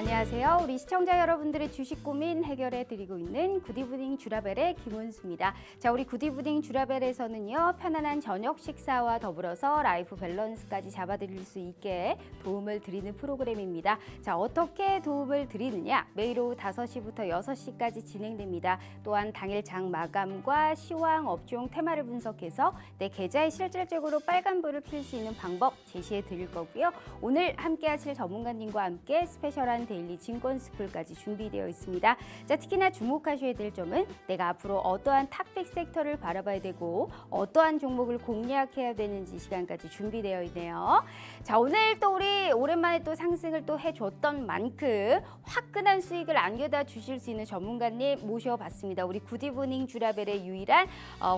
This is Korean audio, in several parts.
안녕하세요. 우리 시청자 여러분들의 주식 고민 해결해 드리고 있는 굿이브닝 주라벨의 김은수입니다. 자, 우리 굿이브닝 주라벨에서는요, 편안한 저녁 식사와 더불어서 라이프 밸런스까지 잡아드릴 수 있게 도움을 드리는 프로그램입니다. 자, 어떻게 도움을 드리느냐? 매일 오후 5시부터 6시까지 진행됩니다. 또한 당일 장 마감과 시황 업종 테마를 분석해서 내 계좌에 실질적으로 빨간불을 켤 수 있는 방법 제시해 드릴 거고요. 오늘 함께 하실 전문가님과 함께 스페셜한 데일리 증권스쿨까지 준비되어 있습니다. 자, 특히나 주목하셔야 될 점은 내가 앞으로 어떠한 탑픽 섹터를 바라봐야 되고 어떠한 종목을 공략해야 되는지 시간까지 준비되어 있네요. 자, 오늘 또 우리 오랜만에 또 상승을 또 해줬던 만큼 화끈한 수익을 안겨다 주실 수 있는 전문가님 모셔봤습니다. 우리 굿이브닝 주라벨의 유일한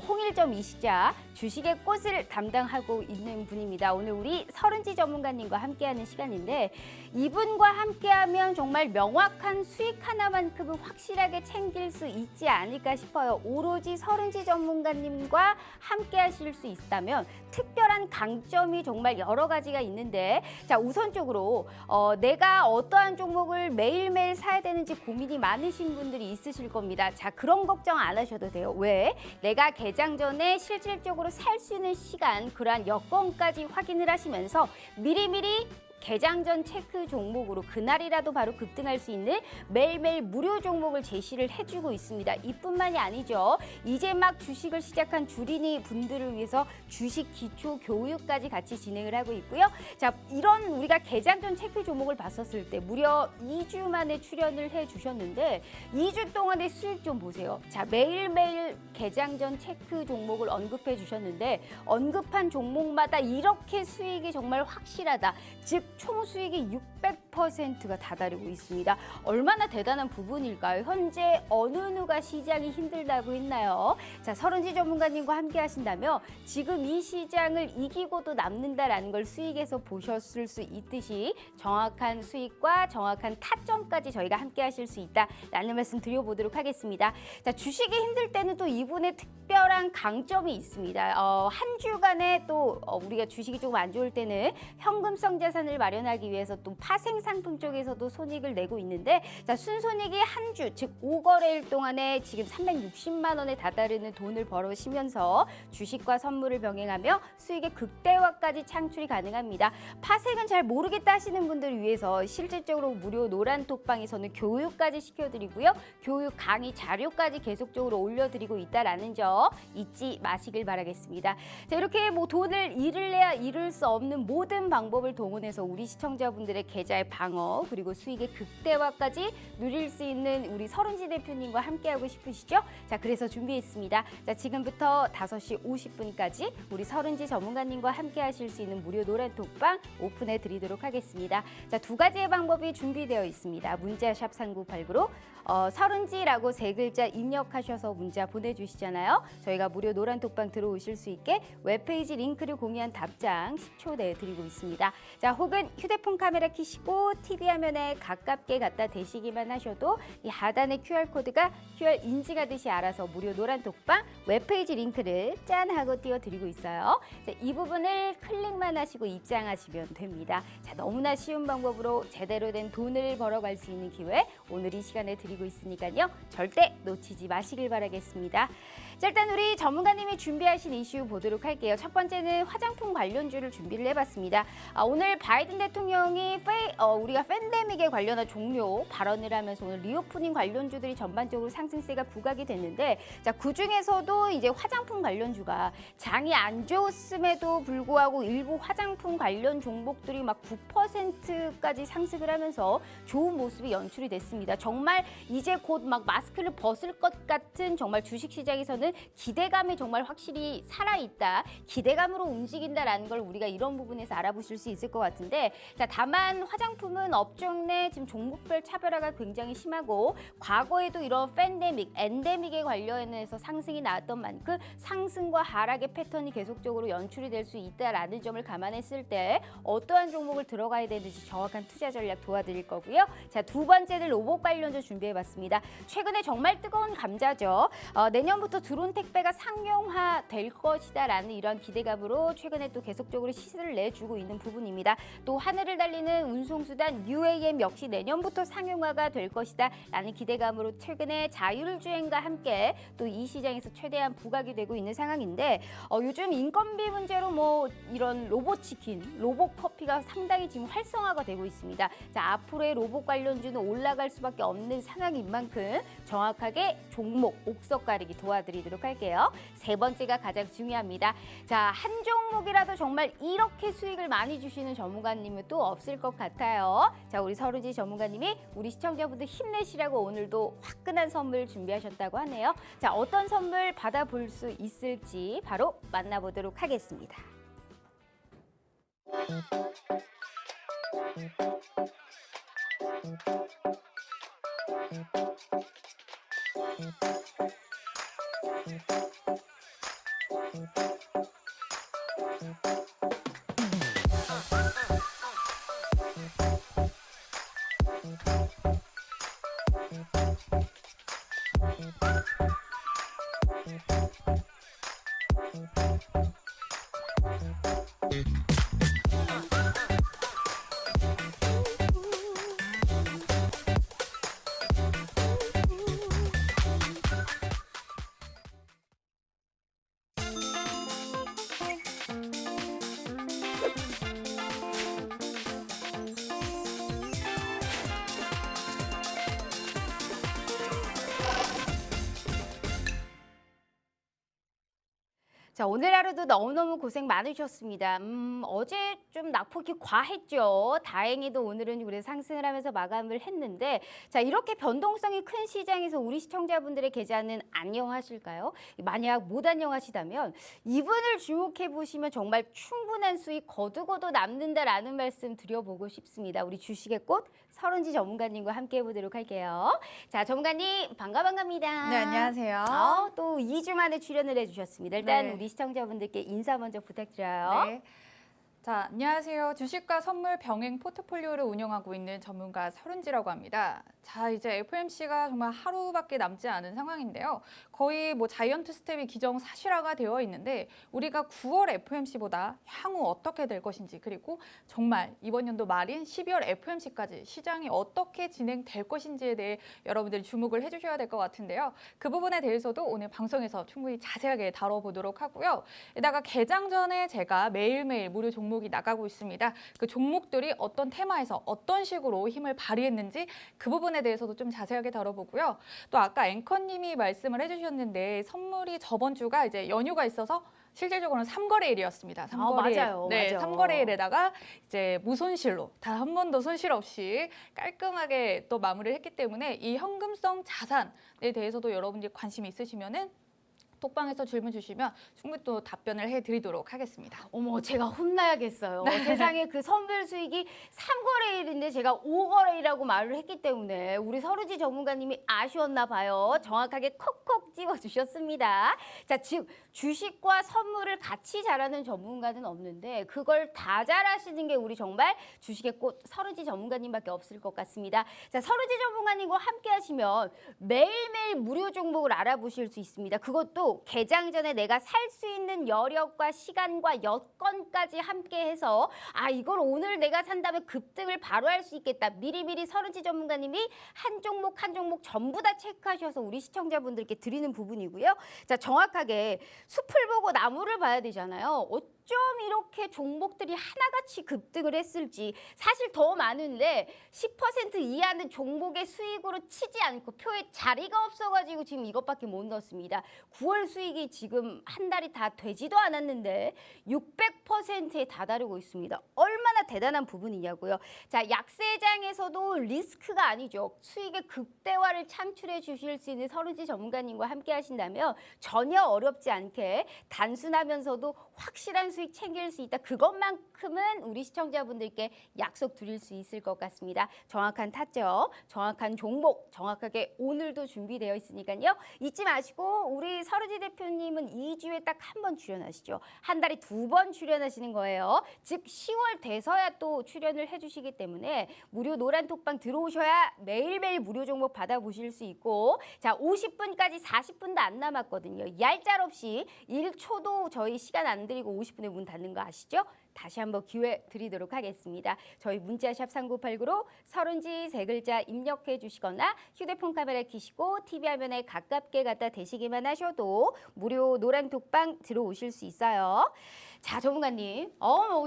홍일점 이시자 주식의 꽃을 담당하고 있는 분입니다. 오늘 우리 서른지 전문가님과 함께하는 시간인데 이분과 함께하면 정말 명확한 수익 하나만큼은 확실하게 챙길 수 있지 않을까 싶어요. 오로지 서른지 전문가님과 함께 하실 수 있다면 특별한 강점이 정말 여러 가지가 있는데, 자, 우선적으로 내가 어떠한 종목을 매일매일 사야 되는지 고민이 많으신 분들이 있으실 겁니다. 자, 그런 걱정 안 하셔도 돼요. 왜? 내가 개장 전에 실질적으로 살 수 있는 시간, 그러한 여건까지 확인을 하시면서 미리미리 개장 전 체크 종목으로 그날이라도 바로 급등할 수 있는 매일매일 무료 종목을 제시를 해주고 있습니다. 이뿐만이 아니죠. 이제 막 주식을 시작한 주린이 분들을 위해서 주식 기초 교육까지 같이 진행을 하고 있고요. 자, 이런 우리가 개장 전 체크 종목을 봤었을 때 무려 2주 만에 출연을 해주셨는데 2주 동안의 수익 좀 보세요. 자, 매일매일 개장 전 체크 종목을 언급해 주셨는데 언급한 종목마다 이렇게 수익이 정말 확실하다. 즉 총 수익이 600%가 다다르고 있습니다. 얼마나 대단한 부분일까요? 현재 어느 누가 시장이 힘들다고 했나요? 자, 서른지 전문가님과 함께 하신다면 지금 이 시장을 이기고도 남는다라는 걸 수익에서 보셨을 수 있듯이 정확한 수익과 정확한 타점까지 저희가 함께 하실 수 있다라는 말씀 드려보도록 하겠습니다. 자, 주식이 힘들 때는 또 이분의 특별한 강점이 있습니다. 한 주간에 또 우리가 주식이 조금 안 좋을 때는 현금성 자산을 마련하기 위해서 또 파생 상품 쪽에서도 손익을 내고 있는데, 자, 순손익이 한 주, 즉 5거래일 동안에 지금 360만 원에 다다르는 돈을 벌으시면서 주식과 선물을 병행하며 수익의 극대화까지 창출이 가능합니다. 파생은 잘 모르겠다 하시는 분들을 위해서 실질적으로 무료 노란톡방에서는 교육까지 시켜드리고요. 교육 강의 자료까지 계속적으로 올려드리고 있다라는 점 잊지 마시길 바라겠습니다. 자, 이렇게 뭐 돈을 잃을래야 잃을 수 없는 모든 방법을 동원해서 우리 시청자분들의 계좌의 방어 그리고 수익의 극대화까지 누릴 수 있는 우리 서른지 대표님과 함께하고 싶으시죠? 자, 그래서 준비했습니다. 자, 지금부터 5시 50분까지 우리 서른지 전문가님과 함께 하실 수 있는 무료 노란톡방 오픈해 드리도록 하겠습니다. 자, 두 가지의 방법이 준비되어 있습니다. 문자 샵 3989로 서른지라고 세 글자 입력하셔서 문자 보내주시잖아요. 저희가 무료 노란톡방 들어오실 수 있게 웹페이지 링크를 공유한 답장 10초 내에 드리고 있습니다. 자, 혹은 휴대폰 카메라 켜시고 TV 화면에 가깝게 갖다 대시기만 하셔도 이 하단의 QR코드가 QR 인증하듯이 알아서 무료 노란톡방 웹페이지 링크를 짠 하고 띄워드리고 있어요. 자, 이 부분을 클릭만 하시고 입장하시면 됩니다. 자, 너무나 쉬운 방법으로 제대로 된 돈을 벌어갈 수 있는 기회 오늘 이 시간에 드리고 있으니까요. 절대 놓치지 마시길 바라겠습니다. 자, 일단 우리 전문가님이 준비하신 이슈 보도록 할게요. 첫 번째는 화장품 관련주를 준비를 해봤습니다. 오늘 바이든 대통령이 우리가 팬데믹에 관련한 종료 발언을 하면서 오늘 리오프닝 관련주들이 전반적으로 상승세가 부각이 됐는데, 자, 그중에서도 이제 화장품 관련주가 장이 안 좋았음에도 불구하고 일부 화장품 관련 종목들이 막 9%까지 상승을 하면서 좋은 모습이 연출이 됐습니다. 정말 이제 곧 막 마스크를 벗을 것 같은 정말 주식시장에서는 기대감이 정말 확실히 살아있다. 기대감으로 움직인다라는 걸 우리가 이런 부분에서 알아보실 수 있을 것 같은데, 자, 다만 화장품은 업종 내 지금 종목별 차별화가 굉장히 심하고 과거에도 이런 팬데믹, 엔데믹에 관련해서 상승이 나왔던 만큼 상승과 하락의 패턴이 계속적으로 연출이 될 수 있다라는 점을 감안했을 때 어떠한 종목을 들어가야 되는지 정확한 투자 전략 도와드릴 거고요. 자, 두 번째는 로봇 관련주 준비해봤습니다. 최근에 정말 뜨거운 감자죠. 내년부터 드론 택배가 상용화 될 것이다라는 않을까라는 이런 기대감으로 최근에 또 계속적으로 시세를 내주고 있는 부분입니다. 또 하늘을 달리는 운송수단 UAM 역시 내년부터 상용화가 될 것이다 라는 기대감으로 최근에 자율주행과 함께 또 이 시장에서 최대한 부각이 되고 있는 상황인데 요즘 인건비 문제로 뭐 이런 로봇치킨, 로봇커피가 상당히 지금 활성화가 되고 있습니다. 자, 앞으로의 로봇 관련주는 올라갈 수밖에 없는 상황인 만큼 정확하게 종목, 옥석 가리기 도와드리도록 할게요. 세 번째가 가장 중요합니다. 자, 한 종목이라도 정말 이렇게 수익을 많이 주시는 전문가님은 또 없을 것 같아요. 자, 우리 서른지 전문가님이 우리 시청자분들 힘내시라고 오늘도 화끈한 선물 준비하셨다고 하네요. 자, 어떤 선물 받아볼 수 있을지 바로 만나보도록 하겠습니다. 자, 오늘 하루도 너무너무 고생 많으셨습니다. 어제 좀 낙폭이 과했죠. 다행히도 오늘은 그래 상승을 하면서 마감을 했는데 자, 이렇게 변동성이 큰 시장에서 우리 시청자분들의 계좌는 안녕하실까요? 만약 못 안녕하시다면 이분을 주목해 보시면 정말 충분한 수익 거두고도 남는다라는 말씀 드려보고 싶습니다. 우리 주식의 꽃 서른지 전문가님과 함께 해보도록 할게요. 자, 전문가님 반갑습니다. 네, 안녕하세요. 또 2주 만에 출연을 해주셨습니다. 일단 네. 우리 시청자분들께 인사 먼저 부탁드려요. 네. 자, 안녕하세요. 주식과 선물 병행 포트폴리오를 운영하고 있는 전문가 서른지라고 합니다. 자, 이제 FOMC가 정말 하루밖에 남지 않은 상황인데요. 거의 뭐 자이언트 스텝이 기정사실화가 되어 있는데 우리가 9월 FOMC보다 향후 어떻게 될 것인지 그리고 정말 이번 연도 말인 12월 FOMC까지 시장이 어떻게 진행될 것인지에 대해 여러분들이 주목을 해주셔야 될 것 같은데요. 그 부분에 대해서도 오늘 방송에서 충분히 자세하게 다뤄보도록 하고요. 게다가 개장 전에 제가 매일매일 무료 종목이 나가고 있습니다. 그 종목들이 어떤 테마에서 어떤 식으로 힘을 발휘했는지 그 부분에 대해서도 좀 자세하게 다뤄보고요. 또 아까 앵커님이 말씀을 해주셨는데 선물이 저번 주가 이제 연휴가 있어서 실질적으로는 3거래일이었습니다. 3거래일. 맞아요. 네, 맞아. 3거래일에다가 이제 무손실로 단 한 번도 손실 없이 깔끔하게 또 마무리를 했기 때문에 이 현금성 자산에 대해서도 여러분들이 관심이 있으시면은 톡방에서 질문 주시면 충분히 또 답변을 해드리도록 하겠습니다. 어머, 제가 혼나야겠어요. 세상에 그 선별 수익이 3거래일인데 제가 5거래일이라고 말을 했기 때문에 우리 서른지 전문가님이 아쉬웠나 봐요. 정확하게 콕콕 집어주셨습니다. 자, 즉 주식과 선물을 같이 잘하는 전문가는 없는데 그걸 다 잘하시는 게 우리 정말 주식의 꽃 서른지 전문가님밖에 없을 것 같습니다. 자, 서른지 전문가님과 함께 하시면 매일매일 무료 종목을 알아보실 수 있습니다. 그것도 개장 전에 내가 살 수 있는 여력과 시간과 여건까지 함께해서 이걸 오늘 내가 산다면 급등을 바로 할 수 있겠다. 미리미리 서른지 전문가님이 한 종목 한 종목 전부 다 체크하셔서 우리 시청자분들께 드리는 부분이고요. 자, 정확하게 숲을 보고 나무를 봐야 되잖아요. 어쩜 이렇게 종목들이 하나같이 급등을 했을지 사실 더 많은데 10% 이하는 종목의 수익으로 치지 않고 표에 자리가 없어가지고 지금 이것밖에 못 넣었습니다. 9월 수익이 지금 한 달이 다 되지도 않았는데 600%에 다다르고 있습니다. 얼마나 대단한 부분이냐고요. 자, 약세장에서도 리스크가 아니죠. 수익의 극대화를 창출해 주실 수 있는 서른지 전문가님과 함께 하신다면 전혀 어렵지 않게 단순하면서도 확실한 수익 챙길 수 있다. 그것만큼은 우리 시청자분들께 약속 드릴 수 있을 것 같습니다. 정확한 타점, 정확한 종목, 정확하게 오늘도 준비되어 있으니까요. 잊지 마시고 우리 서른지 대표님은 2주에 딱 한 번 출연하시죠. 한 달에 2번 출연하시는 거예요. 즉 10월 돼서야 또 출연을 해주시기 때문에 무료 노란 톡방 들어오셔야 매일매일 무료 종목 받아보실 수 있고, 자 50분까지 40분도 안 남았거든요. 얄짤없이 1초도 저희 시간 안 드리고 50분에 문 닫는 거 아시죠? 다시 한번 기회 드리도록 하겠습니다. 저희 문자샵 3989로 서른지 세 글자 입력해 주시거나 휴대폰 카메라 켜시고 TV 화면에 가깝게 갖다 대시기만 하셔도 무료 노란 톡방 들어오실 수 있어요. 자, 전문가님,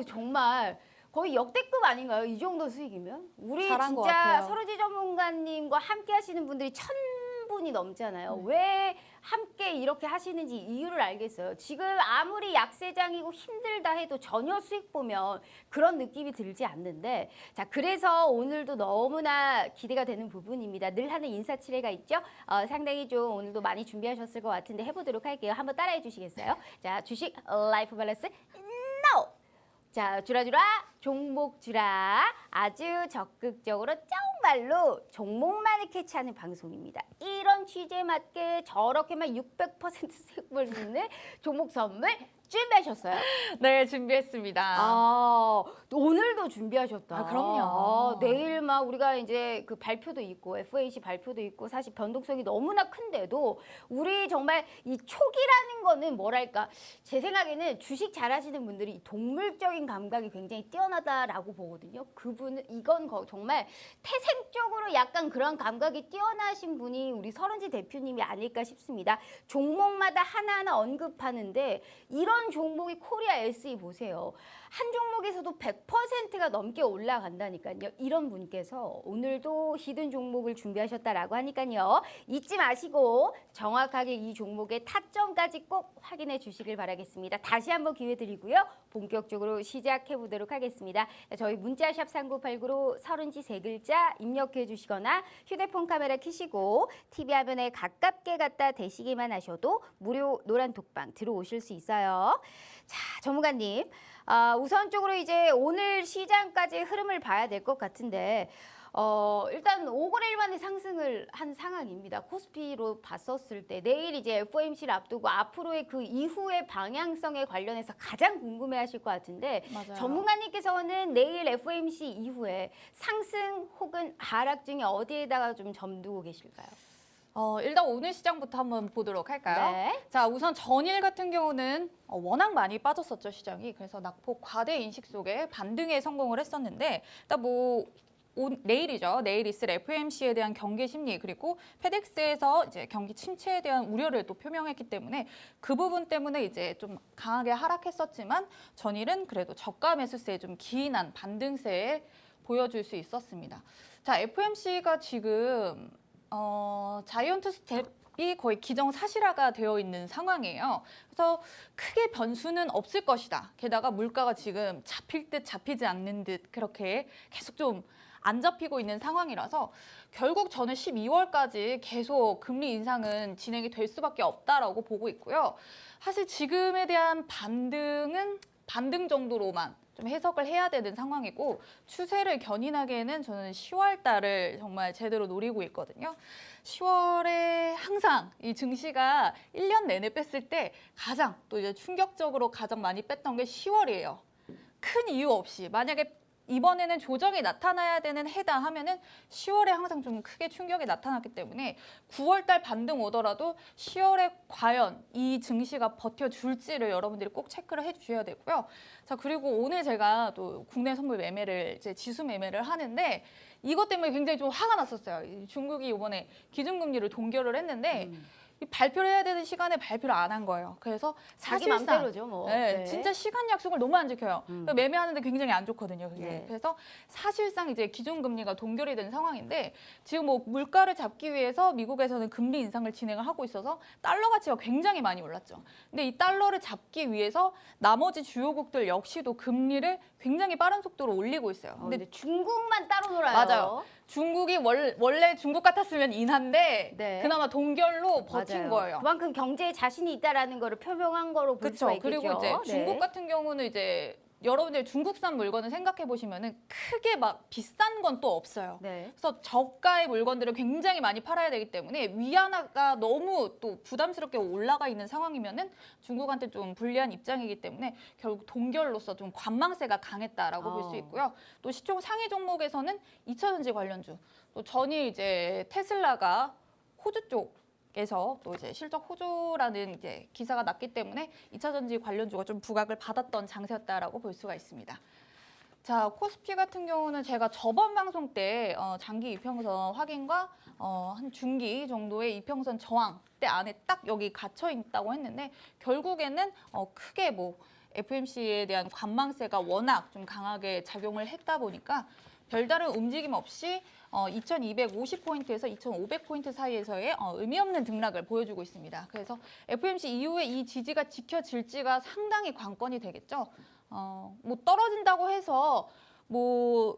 정말 거의 역대급 아닌가요? 이 정도 수익이면? 우리 잘한 것 진짜 같아요. 서른지 전문가님과 함께 하시는 분들이 1000분이 넘잖아요. 네. 왜 함께 이렇게 하시는지 이유를 알겠어요. 지금 아무리 약세장이고 힘들다 해도 전혀 수익 보면 그런 느낌이 들지 않는데, 자 그래서 오늘도 너무나 기대가 되는 부분입니다. 늘 하는 인사치레가 있죠. 상당히 좀 오늘도 많이 준비하셨을 것 같은데 해보도록 할게요. 한번 따라해 주시겠어요? 자, 주식 라이프 밸런스 NO! 자, 주라주라 종목 주라, 아주 적극적으로 정말로 종목만을 캐치하는 방송입니다. 이런 취지에 맞게 저렇게만 600% 수익 볼 수 있는 종목 선물 준비하셨어요? 네, 준비했습니다. 오늘도 준비하셨다. 아, 그럼요. 내일 막 우리가 이제 그 발표도 있고 FOMC 발표도 있고 사실 변동성이 너무나 큰데도 우리 정말 이 촉이라는 거는 뭐랄까, 제 생각에는 주식 잘하시는 분들이 이 동물적인 감각이 굉장히 뛰어나다라고 보거든요. 그분은 정말 태생적으로 약간 그런 감각이 뛰어나신 분이 우리 서른지 대표님이 아닐까 싶습니다. 종목마다 하나하나 언급하는데 이런 종목이 코리아 SE 보세요. 한 종목에서도 100%가 넘게 올라간다니까요. 이런 분께서 오늘도 히든 종목을 준비하셨다라고 하니까요. 잊지 마시고 정확하게 이 종목의 타점까지 꼭 확인해 주시길 바라겠습니다. 다시 한번 기회 드리고요. 본격적으로 시작해 보도록 하겠습니다. 저희 문자샵 3989로 서른지 세 글자 입력해 주시거나 휴대폰 카메라 켜시고 TV 화면에 가깝게 갖다 대시기만 하셔도 무료 노란 톡방 들어오실 수 있어요. 자, 전문가님, 우선적으로 이제 오늘 시장까지 흐름을 봐야 될 것 같은데, 일단 5거래일 만에 상승을 한 상황입니다. 코스피로 봤었을 때 내일 이제 FOMC를 앞두고 앞으로의 그 이후의 방향성에 관련해서 가장 궁금해하실 것 같은데, 맞아요. 전문가님께서는 내일 FOMC 이후에 상승 혹은 하락 중에 어디에다가 좀 점두고 계실까요? 일단 오늘 시장부터 한번 보도록 할까요? 네. 자, 우선 전일 같은 경우는 워낙 많이 빠졌었죠, 시장이. 그래서 낙폭 과대 인식 속에 반등에 성공을 했었는데, 일단 내일이죠. 내일 있을 FOMC에 대한 경계 심리, 그리고 페덱스에서 이제 경기 침체에 대한 우려를 또 표명했기 때문에 그 부분 때문에 이제 좀 강하게 하락했었지만 전일은 그래도 저가 매수세에 좀 기인한 반등세에 보여줄 수 있었습니다. 자, FOMC가 지금 자이언트 스텝이 거의 기정사실화가 되어 있는 상황이에요. 그래서 크게 변수는 없을 것이다. 게다가 물가가 지금 잡힐 듯 잡히지 않는 듯 그렇게 계속 좀 안 잡히고 있는 상황이라서 결국 저는 12월까지 계속 금리 인상은 진행이 될 수밖에 없다라고 보고 있고요. 사실 지금에 대한 반등은 반등 정도로만 좀 해석을 해야 되는 상황이고, 추세를 견인하기에는 저는 10월 달을 정말 제대로 노리고 있거든요. 10월에 항상 이 증시가 1년 내내 뺐을 때 가장 또 이제 충격적으로 가장 많이 뺐던 게 10월이에요. 큰 이유 없이 만약에 이번에는 조정이 나타나야 되는 해다 하면은 10월에 항상 좀 크게 충격이 나타났기 때문에 9월 달 반등 오더라도 10월에 과연 이 증시가 버텨줄지를 여러분들이 꼭 체크를 해주셔야 되고요. 자, 그리고 오늘 제가 또 국내 선물 매매를 이제 지수 매매를 하는데 이것 때문에 굉장히 좀 화가 났었어요. 중국이 이번에 기준금리를 동결을 했는데 이 발표를 해야 되는 시간에 발표를 안 한 거예요. 그래서 자기 사실상 맘대로죠, 뭐. 네, 진짜 시간 약속을 너무 안 지켜요. 매매하는데 굉장히 안 좋거든요, 그게. 네. 그래서 사실상 이제 기준금리가 동결이 된 상황인데 지금 뭐 물가를 잡기 위해서 미국에서는 금리 인상을 진행을 하고 있어서 달러 가치가 굉장히 많이 올랐죠. 근데 이 달러를 잡기 위해서 나머지 주요국들 역시도 금리를 굉장히 빠른 속도로 올리고 있어요. 근데 중국만 따로 놀아요. 맞아요. 중국이 원래 중국 같았으면 인한데 네. 그나마 동결로 버티고 킨 거예요. 그만큼 경제에 자신이 있다라는 거를 표명한 거로 볼 수가 그렇죠. 있겠죠. 그리고 이제 중국 네. 같은 경우는 이제 여러분들 중국산 물건을 생각해 보시면은 크게 막 비싼 건 또 없어요. 네. 그래서 저가의 물건들을 굉장히 많이 팔아야 되기 때문에 위안화가 너무 또 부담스럽게 올라가 있는 상황이면은 중국한테 좀 불리한 입장이기 때문에 결국 동결로서 좀 관망세가 강했다라고 볼 수 있고요. 또 시총 상위 종목에서는 2차전지 관련주, 또 전일 이제 테슬라가 호주 쪽에서 또 이제 실적 호조라는 이제 기사가 났기 때문에 2차 전지 관련주가 좀 부각을 받았던 장세였다라고 볼 수가 있습니다. 자, 코스피 같은 경우는 제가 저번 방송 때 장기 이평선 확인과 한 중기 정도의 이평선 저항대 안에 딱 여기 갇혀 있다고 했는데 결국에는 크게 뭐 FMC에 대한 관망세가 워낙 좀 강하게 작용을 했다 보니까 별다른 움직임 없이 2250포인트에서 2500포인트 사이에서의 의미 없는 등락을 보여주고 있습니다. 그래서 FMC 이후에 이 지지가 지켜질지가 상당히 관건이 되겠죠. 뭐 떨어진다고 해서 뭐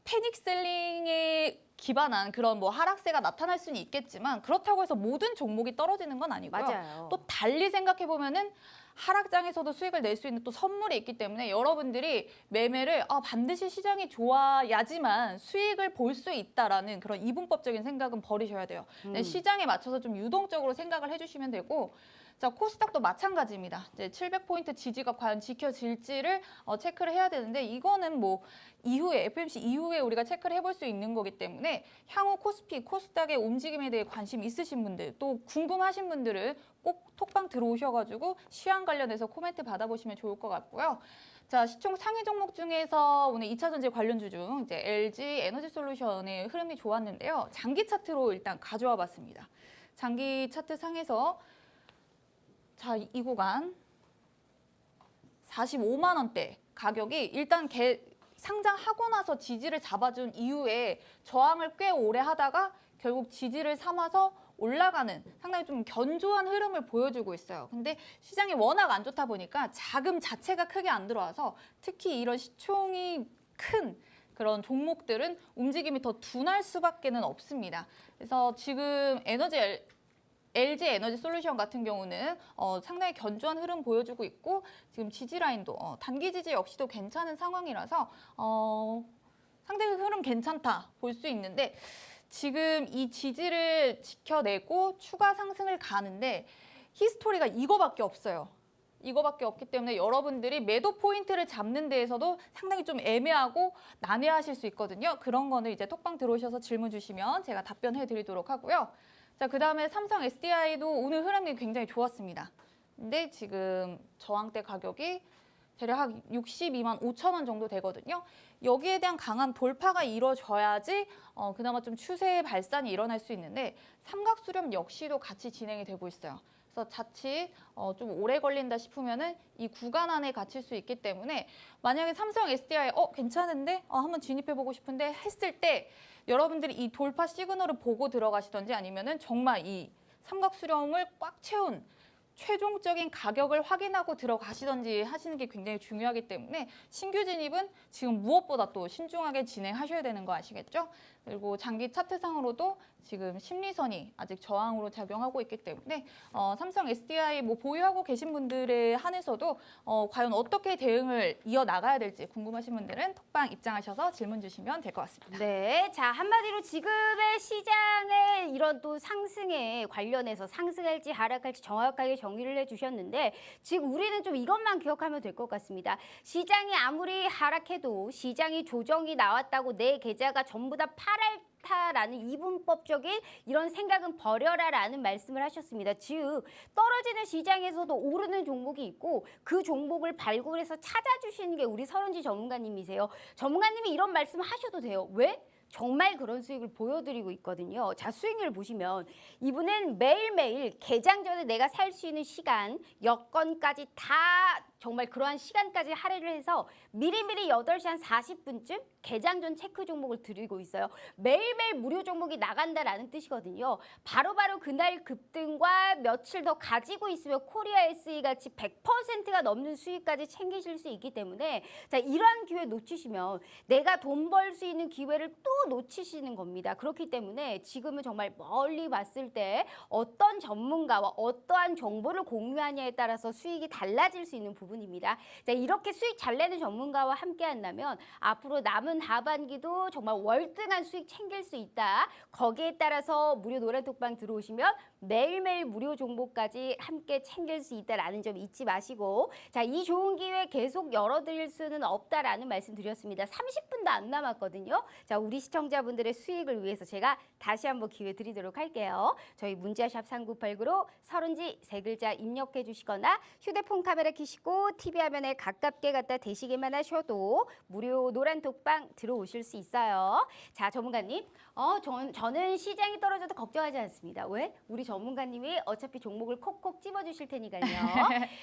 패닉 셀링에 기반한 그런 뭐 하락세가 나타날 수는 있겠지만 그렇다고 해서 모든 종목이 떨어지는 건 아니고요. 맞아요. 또 달리 생각해 보면은 하락장에서도 수익을 낼 수 있는 또 선물이 있기 때문에 여러분들이 매매를 반드시 시장이 좋아야지만 수익을 볼 수 있다라는 그런 이분법적인 생각은 버리셔야 돼요. 시장에 맞춰서 좀 유동적으로 생각을 해주시면 되고, 자, 코스닥도 마찬가지입니다. 이제 700포인트 지지가 과연 지켜질지를 체크를 해야 되는데 이거는 뭐 이후에 FMC 이후에 우리가 체크를 해볼 수 있는 거기 때문에 향후 코스피, 코스닥의 움직임에 대해 관심 있으신 분들 또 궁금하신 분들은 꼭 톡방 들어오셔가지고 시황 관련해서 코멘트 받아보시면 좋을 것 같고요. 자, 시총 상위 종목 중에서 오늘 2차 전지 관련주 중 이제 LG 에너지솔루션의 흐름이 좋았는데요. 장기 차트로 일단 가져와 봤습니다. 장기 차트 상에서 자, 이 구간 45만 원대 가격이 일단 상장하고 나서 지지를 잡아준 이후에 저항을 꽤 오래 하다가 결국 지지를 삼아서 올라가는 상당히 좀 견조한 흐름을 보여주고 있어요. 근데 시장이 워낙 안 좋다 보니까 자금 자체가 크게 안 들어와서 특히 이런 시총이 큰 그런 종목들은 움직임이 더 둔할 수밖에는 없습니다. 그래서 지금 LG 에너지 솔루션 같은 경우는 상당히 견조한 흐름 보여주고 있고 지금 지지 라인도 단기 지지 역시도 괜찮은 상황이라서 상당히 흐름 괜찮다 볼 수 있는데 지금 이 지지를 지켜내고 추가 상승을 가는데 히스토리가 이거밖에 없어요. 이거밖에 없기 때문에 여러분들이 매도 포인트를 잡는 데에서도 상당히 좀 애매하고 난해하실 수 있거든요. 그런 거는 이제 톡방 들어오셔서 질문 주시면 제가 답변해 드리도록 하고요. 자, 그다음에 삼성 SDI도 오늘 흐름이 굉장히 좋았습니다. 근데 지금 저항대 가격이 대략 한 62만 5천 원 정도 되거든요. 여기에 대한 강한 돌파가 이루어져야지 그나마 좀 추세의 발산이 일어날 수 있는데 삼각수렴 역시도 같이 진행이 되고 있어요. 그래서 자칫 좀 오래 걸린다 싶으면은 이 구간 안에 갇힐 수 있기 때문에 만약에 삼성 SDI 괜찮은데 한번 진입해보고 싶은데 했을 때 여러분들이 이 돌파 시그널을 보고 들어가시던지 아니면은 정말 이 삼각수렴을 꽉 채운 최종적인 가격을 확인하고 들어가시던지 하시는 게 굉장히 중요하기 때문에 신규 진입은 지금 무엇보다 또 신중하게 진행하셔야 되는 거 아시겠죠? 그리고 장기 차트상으로도 지금 심리선이 아직 저항으로 작용하고 있기 때문에 삼성 SDI 뭐 보유하고 계신 분들에 한해서도 과연 어떻게 대응을 이어나가야 될지 궁금하신 분들은 톡방 입장하셔서 질문 주시면 될 것 같습니다. 네, 자 한마디로 지금의 시장의 이런 또 상승에 관련해서 상승할지 하락할지 정확하게 정리를 해주셨는데 지금 우리는 좀 이것만 기억하면 될 것 같습니다. 시장이 아무리 하락해도 시장이 조정이 나왔다고 내 계좌가 전부 다 팔았다라는 이분법적인 이런 생각은 버려라라는 말씀을 하셨습니다. 즉 떨어지는 시장에서도 오르는 종목이 있고 그 종목을 발굴해서 찾아주시는 게 우리 설은지 전문가님이세요. 전문가님이 이런 말씀을 하셔도 돼요. 왜? 정말 그런 수익을 보여드리고 있거든요. 자, 수익률 보시면 이분은 매일매일 개장 전에 내가 살 수 있는 시간, 여건까지 다 정말 그러한 시간까지 할애를 해서 미리미리 8시 한 40분쯤 개장 전 체크 종목을 드리고 있어요. 매일매일 무료 종목이 나간다라는 뜻이거든요. 바로바로 그날 급등과 며칠 더 가지고 있으면 코리아 SE 같이 100%가 넘는 수익까지 챙기실 수 있기 때문에 자, 이러한 기회 놓치시면 내가 돈 벌 수 있는 기회를 또 놓치시는 겁니다. 그렇기 때문에 지금은 정말 멀리 봤을 때 어떤 전문가와 어떠한 정보를 공유하냐에 따라서 수익이 달라질 수 있는 부분입니다. 자, 이렇게 수익 잘 내는 전문가와 함께 한다면 앞으로 남은 하반기도 정말 월등한 수익 챙길 수 있다. 거기에 따라서 무료 노란톡방 들어오시면 매일매일 무료 정보까지 함께 챙길 수 있다라는 점 잊지 마시고, 자, 이 좋은 기회 계속 열어드릴 수는 없다라는 말씀 드렸습니다. 30분도 안 남았거든요. 자, 우리 시청자분들의 수익을 위해서 제가 다시 한번 기회 드리도록 할게요. 저희 문자샵 3989로 서른지 세 글자 입력해 주시거나 휴대폰 카메라 켜시고 TV 화면에 가깝게 갖다 대시기만 하셔도 무료 노란톡방 들어오실 수 있어요. 자, 전문가님, 저는 시장이 떨어져도 걱정하지 않습니다. 왜? 우리 전문가님이 어차피 종목을 콕콕 집어주실 테니까요.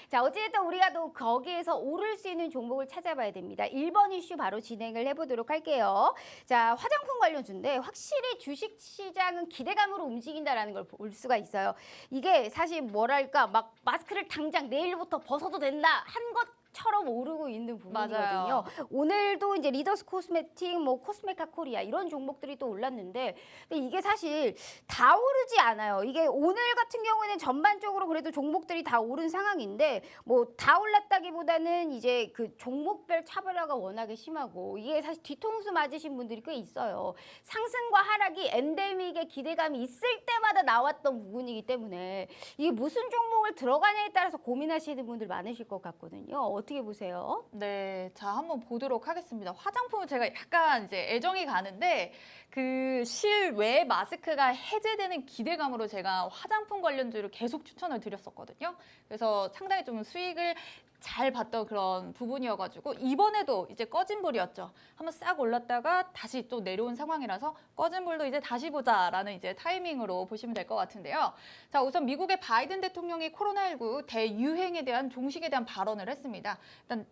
자, 어쨌든 우리가 또 거기에서 오를 수 있는 종목을 찾아봐야 됩니다. 1번 이슈 바로 진행을 해보도록 할게요. 자, 화장품 관련주인데 확실히 주식시장은 기대감으로 움직인다라는 걸 볼 수가 있어요. 이게 사실 뭐랄까 막 마스크를 당장 내일부터 벗어도 된다 한 것처럼 오르고 있는 부분이거든요. 맞아요. 오늘도 이제 리더스 코스메틱, 뭐 코스메카 코리아 이런 종목들이 또 올랐는데, 근데 이게 사실 다 오르지 않아요. 이게 오늘 같은 경우에는 전반적으로 그래도 종목들이 다 오른 상황인데, 뭐 다 올랐다기보다는 이제 그 종목별 차별화가 워낙에 심하고, 이게 사실 뒤통수 맞으신 분들이 꽤 있어요. 상승과 하락이 엔데믹의 기대감이 있을 때마다 나왔던 부분이기 때문에 이게 무슨 종목을 들어가냐에 따라서 고민하시는 분들 많으실 것 같거든요. 어떻게 보세요? 네, 자 한번 보도록 하겠습니다. 화장품은 제가 약간 이제 애정이 가는데 그 실외 마스크가 해제되는 기대감으로 제가 화장품 관련주를 계속 추천을 드렸었거든요. 그래서 상당히 좀 수익을 잘 봤던 그런 부분이어가지고 이번에도 이제 꺼진 불이었죠. 한번 싹 올랐다가 다시 또 내려온 상황이라서 꺼진 불도 이제 다시 보자라는 이제 타이밍으로 보시면 될 것 같은데요. 자, 우선 미국의 바이든 대통령이 코로나19 대유행에 대한 종식에 대한 발언을 했습니다. 일단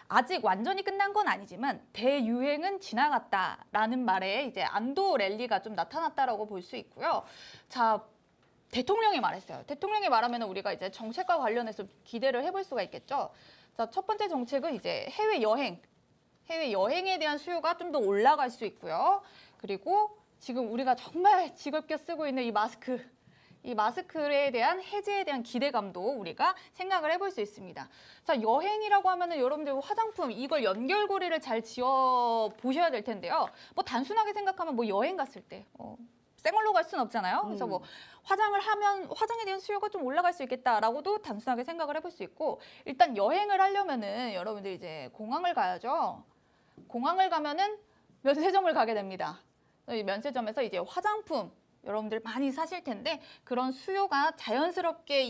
아직 완전히 끝난 건 아니지만 대유행은 지나갔다라는 말에 이제 안도 랠리가 좀 나타났다라고 볼 수 있고요. 자, 대통령이 말했어요. 대통령이 말하면 우리가 이제 정책과 관련해서 기대를 해볼 수가 있겠죠. 자, 첫 번째 정책은 이제 해외여행에 대한 수요가 좀 더 올라갈 수 있고요. 그리고 지금 우리가 정말 지겹게 쓰고 있는 이 마스크에 대한 해제에 대한 기대감도 우리가 생각을 해볼 수 있습니다. 자, 여행이라고 하면은 여러분들 화장품 이걸 연결고리를 잘 지어 보셔야 될 텐데요. 뭐 단순하게 생각하면 뭐 여행 갔을 때 생얼로 갈 수는 없잖아요. 그래서 뭐 화장을 하면 화장에 대한 수요가 좀 올라갈 수 있겠다라고도 단순하게 생각을 해볼 수 있고, 일단 여행을 하려면은 여러분들 이제 공항을 가야죠. 공항을 가면은 면세점을 가게 됩니다. 이 면세점에서 이제 화장품 여러분들 많이 사실 텐데 그런 수요가 자연스럽게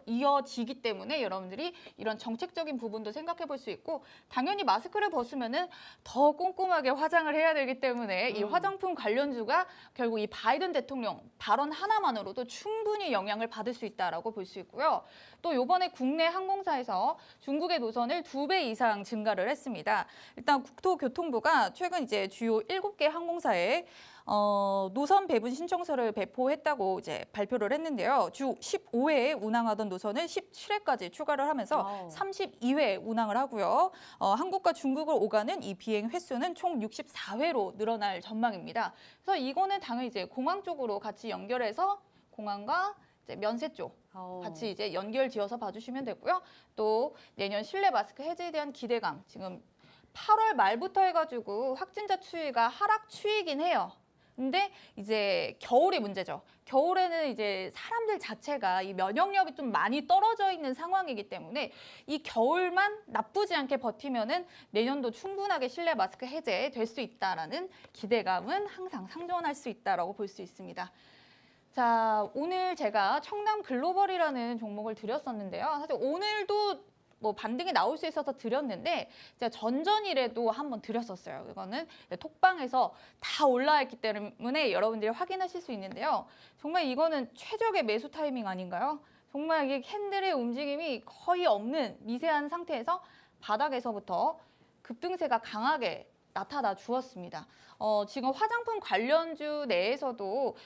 이어지기 때문에 여러분들이 이런 정책적인 부분도 생각해 볼 수 있고, 당연히 마스크를 벗으면은 더 꼼꼼하게 화장을 해야 되기 때문에 이 화장품 관련주가 결국 이 바이든 대통령 발언 하나만으로도 충분히 영향을 받을 수 있다라고 볼 수 있고요. 또 이번에 국내 항공사에서 중국의 노선을 2배 이상 증가를 했습니다. 일단 국토교통부가 최근 이제 주요 7개 항공사에 노선 배분 신청서를 배포했다고 이제 발표를 했는데요. 주 15회에 운항하던 노선을 17회까지 추가를 하면서 32회 운항을 하고요. 한국과 중국을 오가는 이 비행 횟수는 총 64회로 늘어날 전망입니다. 그래서 이거는 당연히 이제 공항 쪽으로 같이 연결해서 공항과 이제 면세 쪽 같이 이제 연결 지어서 봐주시면 되고요. 또 내년 실내 마스크 해제에 대한 기대감, 지금 8월 말부터 해가지고 확진자 추이가 하락 추이긴 해요. 근데 이제 겨울이 문제죠. 겨울에는 이제 사람들 자체가 이 면역력이 좀 많이 떨어져 있는 상황이기 때문에 이 겨울만 나쁘지 않게 버티면은 내년도 충분하게 실내 마스크 해제될 수 있다라는 기대감은 항상 상존할 수 있다라고 볼 수 있습니다. 자, 오늘 제가 청담 글로벌이라는 종목을 드렸었는데요. 사실 오늘도 뭐 반등이 나올 수 있어서 드렸는데 제가 전전일에도 한번 드렸었어요. 이거는 톡방에서 다 올라왔기 때문에 여러분들이 확인하실 수 있는데요. 정말 이거는 최적의 매수 타이밍 아닌가요? 정말 이게 캔들의 움직임이 거의 없는 미세한 상태에서 바닥에서부터 급등세가 강하게 나타나 주었습니다. 지금 화장품 관련주 내에서도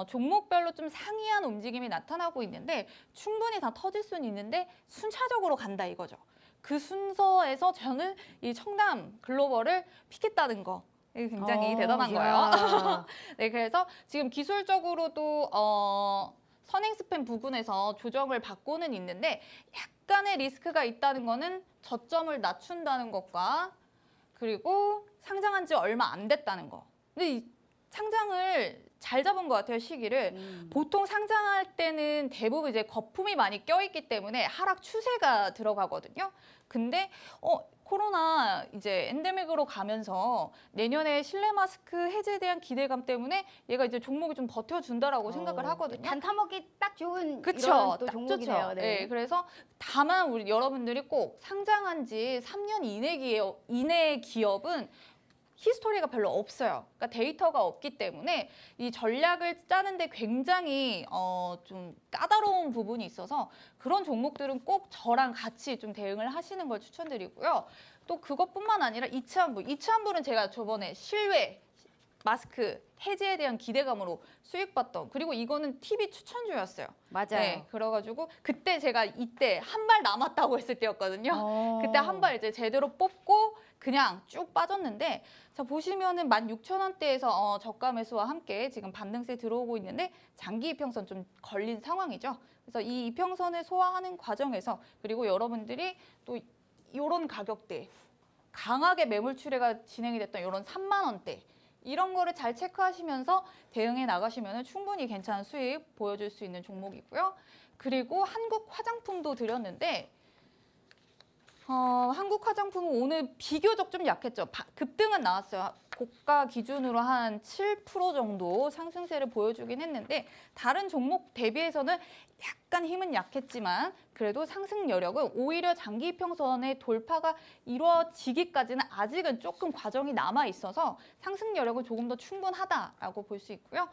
종목별로 좀 상이한 움직임이 나타나고 있는데 충분히 다 터질 수는 있는데 순차적으로 간다 이거죠. 그 순서에서 저는 이 청담 글로벌을 픽했다는 거. 이게 굉장히 대단한 거예요. 야. 네, 그래서 지금 기술적으로도 선행 스팸 부분에서 조정을 받고는 있는데 약간의 리스크가 있다는 거는 저점을 낮춘다는 것과 그리고 상장한 지 얼마 안 됐다는 거. 근데 이 상장을 잘 잡은 것 같아요, 시기를. 보통 상장할 때는 대부분 이제 거품이 많이 껴있기 때문에 하락 추세가 들어가거든요. 근데 코로나 이제 엔데믹으로 가면서 내년에 실내 마스크 해제에 대한 기대감 때문에 얘가 이제 종목이 좀 버텨준다라고 생각을 하거든요. 단타먹기 딱 좋은 그쵸. 이런 또 딱 종목이네요. 좋죠. 네, 그래서 다만 우리 여러분들이 꼭 상장한 지 3년 이내 기업은 히스토리가 별로 없어요. 그러니까 데이터가 없기 때문에 이 전략을 짜는데 굉장히 좀 까다로운 부분이 있어서 그런 종목들은 꼭 저랑 같이 좀 대응을 하시는 걸 추천드리고요. 또 그것뿐만 아니라 이츠한불은 제가 저번에 실외 마스크 해제에 대한 기대감으로 수익봤던 그리고 이거는 TV 추천주였어요. 맞아요. 네, 그래가지고 그때 제가 이때 한 발 남았다고 했을 때였거든요. 그때 한 발 이제 제대로 뽑고 그냥 쭉 빠졌는데 자 보시면은 16,000원대에서 저가 매수와 함께 지금 반등세 들어오고 있는데 장기 이평선 좀 걸린 상황이죠. 그래서 이 이평선을 소화하는 과정에서 그리고 여러분들이 또 이런 가격대 강하게 매물 출회가 진행이 됐던 이런 3만 원대 이런 거를 잘 체크하시면서 대응해 나가시면 충분히 괜찮은 수익 보여줄 수 있는 종목이고요. 그리고 한국 화장품도 드렸는데 한국 화장품은 오늘 비교적 좀 약했죠. 급등은 나왔어요. 고가 기준으로 한 7% 정도 상승세를 보여주긴 했는데 다른 종목 대비해서는 약간 힘은 약했지만 그래도 상승 여력은 오히려 장기 평선의 돌파가 이루어지기까지는 아직은 조금 과정이 남아 있어서 상승 여력은 조금 더 충분하다라고 볼 수 있고요.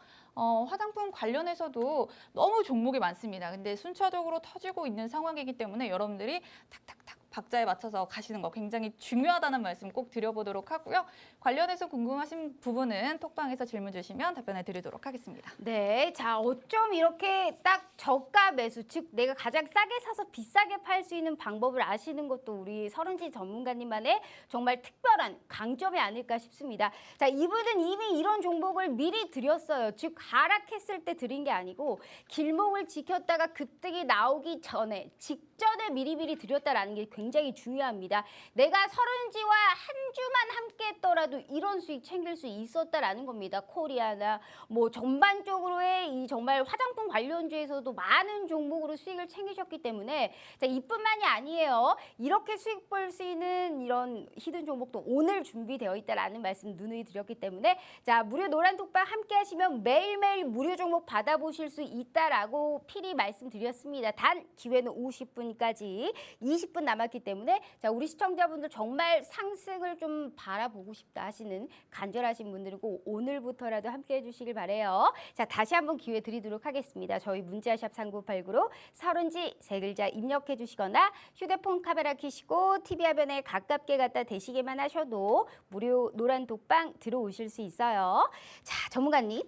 화장품 관련해서도 너무 종목이 많습니다. 근데 순차적으로 터지고 있는 상황이기 때문에 여러분들이 탁탁탁 박자에 맞춰서 가시는 거 굉장히 중요하다는 말씀 꼭 드려보도록 하고요. 관련해서 궁금하신 부분은 톡방에서 질문 주시면 답변해 드리도록 하겠습니다. 네, 자 어쩜 이렇게 딱 저가 매수, 즉 내가 가장 싸게 사서 비싸게 팔 수 있는 방법을 아시는 것도 우리 서른지 전문가님만의 정말 특별한 강점이 아닐까 싶습니다. 자, 이분은 이미 이런 종목을 미리 드렸어요. 즉 하락했을 때 드린 게 아니고 길목을 지켰다가 급등이 나오기 전에 직전에 미리미리 드렸다라는 게 굉장히 중요합니다. 내가 서른지와 한 주만 함께 했더라도 이런 수익 챙길 수 있었다라는 겁니다. 코리아나 뭐 전반적으로의 이 정말 화장품 관련주에서도 많은 종목으로 수익을 챙기셨기 때문에 자, 이뿐만이 아니에요. 이렇게 수익 볼 수 있는 이런 히든 종목도 오늘 준비되어 있다라는 말씀 누누이 드렸기 때문에 자, 무료 노란 톡방 함께 하시면 매일매일 무료 종목 받아보실 수 있다라고 필히 말씀드렸습니다. 단 기회는 50분까지 20분 남았기 때문에 자, 우리 시청자분들 정말 상승을 좀 바라보고 싶다 하시는 간절하신 분들이고 오늘부터라도 함께 해주시길 바래요. 자, 다시 한번 기회 드리도록 하겠습니다. 저희 문자샵 3989로 서른지 세 글자 입력해 주시거나 휴대폰 카메라 켜시고 TV 화면에 가깝게 갖다 대시기만 하셔도 무료 노란 독방 들어오실 수 있어요. 자, 전문가님,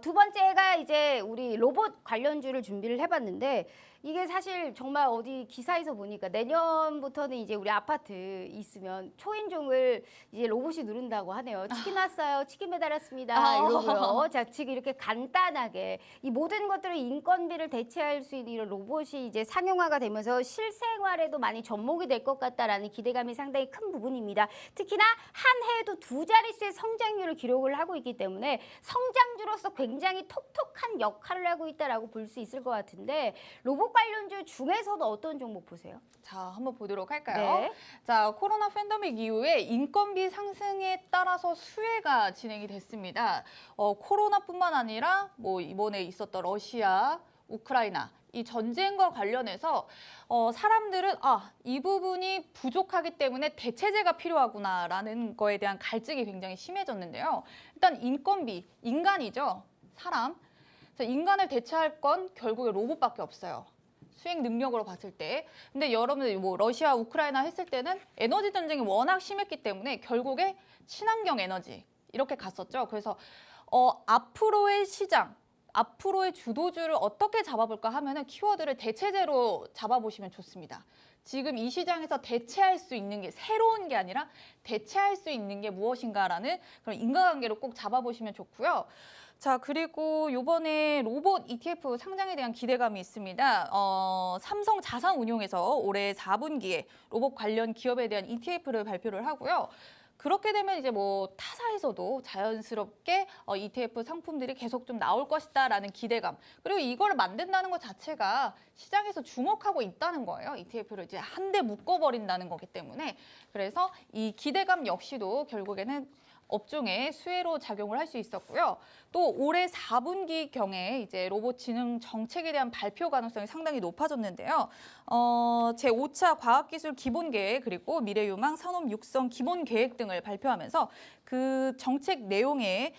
두 번째가 이제 우리 로봇 관련주를 준비를 해봤는데 이게 사실 정말 어디 기사에서 보니까 내년부터는 이제 우리 아파트 있으면 초인종을 이제 로봇이 누른다고 하네요. 치킨 왔어요. 치킨 배달 왔습니다. 이러고요. 자, 지금 이렇게 간단하게 이 모든 것들을 인건비를 대체할 수 있는 이런 로봇이 이제 상용화가 되면서 실생활에도 많이 접목이 될 것 같다라는 기대감이 상당히 큰 부분입니다. 특히나 한 해에도 두 자릿수의 성장률을 기록을 하고 있기 때문에 성장주로서 굉장히 톡톡한 역할을 하고 있다라고 볼 수 있을 것 같은데 로봇 관련주 중에서도 어떤 종목 보세요? 자, 한번 보도록 할까요? 네. 자, 코로나 팬데믹 이후에 인건비 상승에 따라서 수혜가 진행이 됐습니다. 코로나뿐만 아니라 뭐 이번에 있었던 러시아, 우크라이나 이 전쟁과 관련해서 사람들은 이 부분이 부족하기 때문에 대체제가 필요하구나라는 거에 대한 갈증이 굉장히 심해졌는데요. 일단 인건비, 인간이죠. 사람. 자, 인간을 대체할 건 결국에 로봇밖에 없어요. 수행 능력으로 봤을 때. 근데 여러분들 뭐 러시아, 우크라이나 했을 때는 에너지 전쟁이 워낙 심했기 때문에 결국에 친환경 에너지 이렇게 갔었죠. 그래서 앞으로의 시장, 앞으로의 주도주를 어떻게 잡아볼까 하면은 키워드를 대체제로 잡아보시면 좋습니다. 지금 이 시장에서 대체할 수 있는 게 새로운 게 아니라 대체할 수 있는 게 무엇인가라는 그런 인과관계로 꼭 잡아보시면 좋고요. 자, 그리고 요번에 로봇 ETF 상장에 대한 기대감이 있습니다. 삼성 자산운용에서 올해 4분기에 로봇 관련 기업에 대한 ETF를 발표를 하고요. 그렇게 되면 이제 뭐 타사에서도 자연스럽게 ETF 상품들이 계속 좀 나올 것이다라는 기대감. 그리고 이걸 만든다는 것 자체가 시장에서 주목하고 있다는 거예요. ETF를 이제 한데 묶어버린다는 거기 때문에. 그래서 이 기대감 역시도 결국에는 업종의 수혜로 작용을 할 수 있었고요. 또 올해 4분기 경에 이제 로봇 지능 정책에 대한 발표 가능성이 상당히 높아졌는데요. 제5차 과학기술 기본계획 그리고 미래유망 산업 육성 기본계획 등을 발표하면서 그 정책 내용에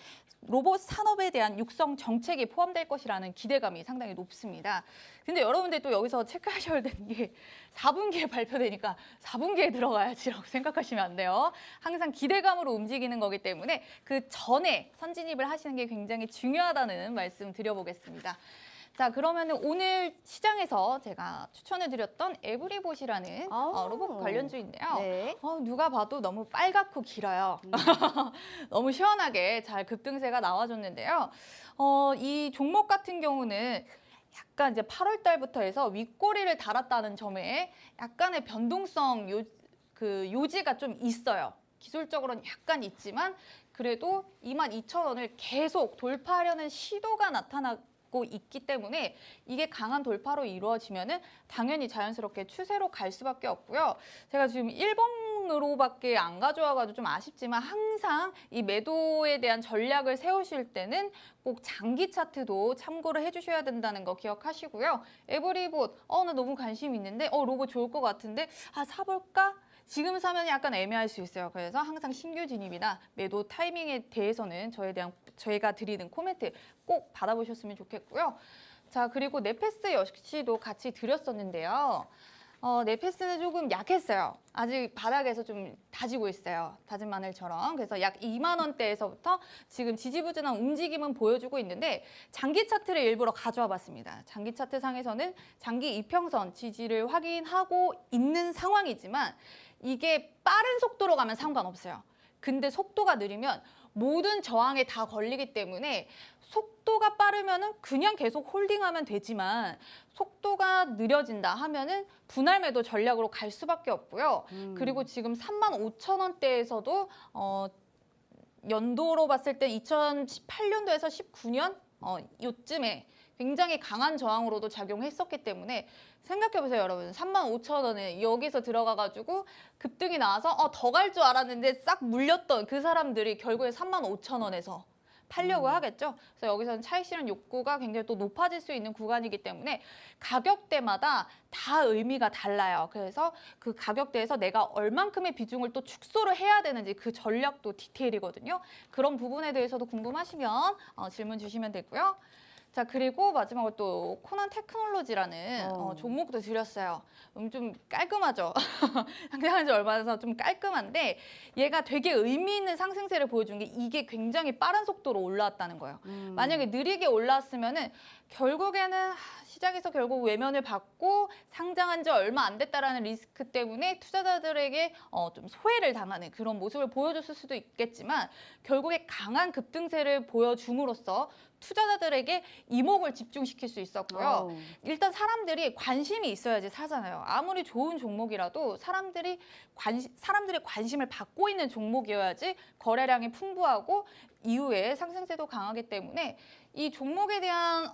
로봇 산업에 대한 육성 정책이 포함될 것이라는 기대감이 상당히 높습니다. 근데 여러분들 또 여기서 체크하셔야 되는 게 4분기에 발표되니까 4분기에 들어가야지라고 생각하시면 안 돼요. 항상 기대감으로 움직이는 거기 때문에 그 전에 선진입을 하시는 게 굉장히 중요하다는 말씀 드려보겠습니다. 자, 그러면 오늘 시장에서 제가 추천해드렸던 에브리봇이라는 로봇 관련주인데요. 네. 누가 봐도 너무 빨갛고 길어요. 너무 시원하게 잘 급등세가 나와줬는데요. 이 종목 같은 경우는 약간 이제 8월 달부터 해서 윗꼬리를 달았다는 점에 약간의 변동성 요지가 좀 있어요. 기술적으로는 약간 있지만 그래도 22,000원을 계속 돌파하려는 시도가 나타나고 있기 때문에 이게 강한 돌파로 이루어지면은 당연히 자연스럽게 추세로 갈 수밖에 없고요. 제가 지금 1번으로밖에 안 가져와가지고 좀 아쉽지만 항상 이 매도에 대한 전략을 세우실 때는 꼭 장기 차트도 참고를 해주셔야 된다는 거 기억하시고요. 에브리봇, 나 너무 관심 있는데, 로봇 좋을 것 같은데, 사볼까? 지금 사면 약간 애매할 수 있어요. 그래서 항상 신규 진입이나 매도 타이밍에 대해서는 저희가 드리는 코멘트 꼭 받아보셨으면 좋겠고요. 자, 그리고 네페스 역시도 같이 드렸었는데요. 네페스는 조금 약했어요. 아직 바닥에서 좀 다지고 있어요. 다진 마늘처럼. 그래서 약 2만 원대에서부터 지금 지지부진한 움직임은 보여주고 있는데 장기 차트를 일부러 가져와 봤습니다. 장기 차트 상에서는 장기 이평선 지지를 확인하고 있는 상황이지만 이게 빠른 속도로 가면 상관없어요. 근데 속도가 느리면 모든 저항에 다 걸리기 때문에 속도가 빠르면은 그냥 계속 홀딩하면 되지만 속도가 느려진다 하면은 분할 매도 전략으로 갈 수밖에 없고요. 그리고 지금 35,000원대에서도 연도로 봤을 때 2018년도에서 19년 요쯤에 굉장히 강한 저항으로도 작용했었기 때문에 생각해보세요, 여러분. 35,000원에 여기서 들어가가지고 급등이 나와서 더 갈 줄 알았는데 싹 물렸던 그 사람들이 결국에 35,000원에서 팔려고 하겠죠. 그래서 여기서는 차익 실현 욕구가 굉장히 또 높아질 수 있는 구간이기 때문에 가격대마다 다 의미가 달라요. 그래서 그 가격대에서 내가 얼만큼의 비중을 또 축소를 해야 되는지 그 전략도 디테일이거든요. 그런 부분에 대해서도 궁금하시면 질문 주시면 되고요. 자, 그리고 마지막으로 또 코난 테크놀로지라는 종목도 드렸어요. 좀 깔끔하죠? 상장한 지 얼마 돼서 좀 깔끔한데 얘가 되게 의미 있는 상승세를 보여준 게 이게 굉장히 빠른 속도로 올라왔다는 거예요. 만약에 느리게 올라왔으면은 결국에는 시장에서 결국 외면을 받고 상장한 지 얼마 안 됐다라는 리스크 때문에 투자자들에게 좀 소외를 당하는 그런 모습을 보여줬을 수도 있겠지만 결국에 강한 급등세를 보여줌으로써 투자자들에게 이목을 집중시킬 수 있었고요. 일단 사람들이 관심이 있어야지 사잖아요. 아무리 좋은 종목이라도 사람들의 관심을 받고 있는 종목이어야지 거래량이 풍부하고 이후에 상승세도 강하기 때문에 이 종목에 대한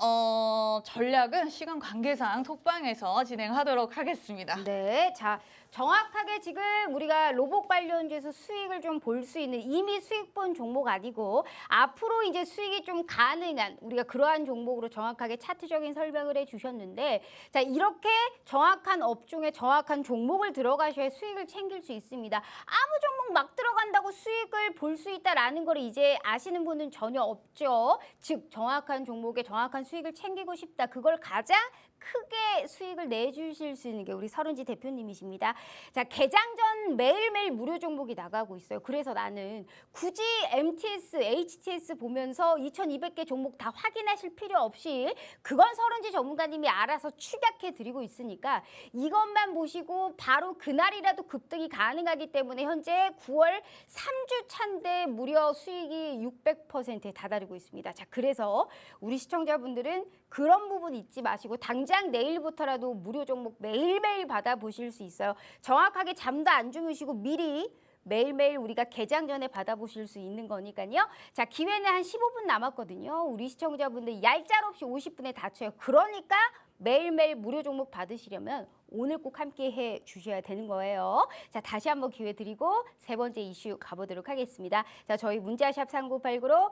전략은 시간 관계상 톡방에서 진행하도록 하겠습니다. 네, 자 정확하게 지금 우리가 로봇 관련주에서 수익을 좀 볼 수 있는 이미 수익 본 종목 아니고 앞으로 이제 수익이 좀 가능한 우리가 그러한 종목으로 정확하게 차트적인 설명을 해주셨는데 자 이렇게 정확한 업종에 정확한 종목을 들어가셔야 수익을 챙길 수 있습니다. 아무 종목 막 들어간다고 수익을 볼 수 있다라는 걸 이제 아시는 분은 전혀 없죠. 즉 정확한 종목에 정확한 수익을 챙기고 싶다. 그걸 가장 크게 수익을 내주실 수 있는 게 우리 서른지 대표님이십니다. 자, 개장 전 매일매일 무료 종목이 나가고 있어요. 그래서 나는 굳이 MTS, HTS 보면서 2200개 종목 다 확인하실 필요 없이 그건 서른지 전문가님이 알아서 축약해 드리고 있으니까 이것만 보시고 바로 그날이라도 급등이 가능하기 때문에 현재 9월 3주 차인데 무려 수익이 600%에 다다르고 있습니다. 자, 그래서 우리 시청자분들은 그런 부분 잊지 마시고 당장 내일부터라도 무료 종목 매일매일 받아보실 수 있어요. 정확하게 잠도 안 주무시고 미리 매일매일 우리가 개장 전에 받아보실 수 있는 거니까요. 자, 기회는 한 15분 남았거든요. 우리 시청자분들 얄짤없이 50분에 닫혀요. 그러니까 매일매일 무료 종목 받으시려면 오늘 꼭 함께 해 주셔야 되는 거예요. 자, 다시 한번 기회 드리고 세 번째 이슈 가보도록 하겠습니다. 자, 저희 문자샵 3989로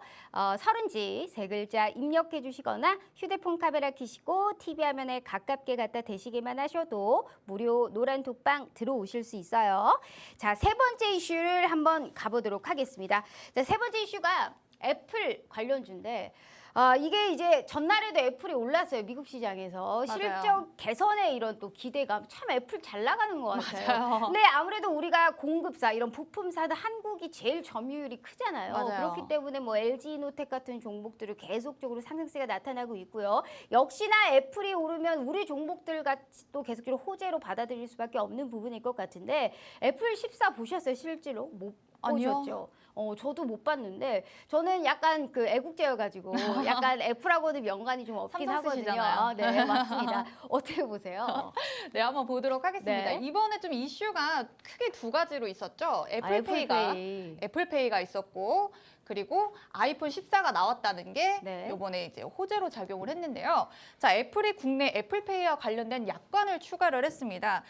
서른지 세 글자 입력해 주시거나 휴대폰 카메라 켜시고 TV 화면에 가깝게 갖다 대시기만 하셔도 무료 노란 톡방 들어오실 수 있어요. 자, 세 번째 이슈를 한번 가보도록 하겠습니다. 자, 세 번째 이슈가 애플 관련주인데 이게 이제 전날에도 애플이 올랐어요. 미국 시장에서. 맞아요. 실적 개선의 이런 또 기대감. 참 애플 잘 나가는 것 같아요. 맞아요. 근데 아무래도 우리가 공급사, 이런 부품사도 한국이 제일 점유율이 크잖아요. 맞아요. 그렇기 때문에 뭐 LG이노텍 같은 종목들을 계속적으로 상승세가 나타나고 있고요. 역시나 애플이 오르면 우리 종목들 같이 또 계속적으로 호재로 받아들일 수밖에 없는 부분일 것 같은데 애플 14 보셨어요? 실제로? 못 아니요. 보셨죠? 저도 못 봤는데 저는 약간 그 애국자여가지고 약간 애플하고는 연관이 좀 없긴 삼성 하거든요. 쓰시잖아요. 네, 맞습니다. 어떻게 보세요? 네, 한번 보도록 하겠습니다. 네. 이번에 좀 이슈가 크게 두 가지로 있었죠. 애플페이가 애플페이. 애플페이가 있었고 그리고 아이폰 14가 나왔다는 게 네. 이번에 이제 호재로 작용을 했는데요. 자, 애플이 국내 애플페이와 관련된 약관을 추가를 했습니다.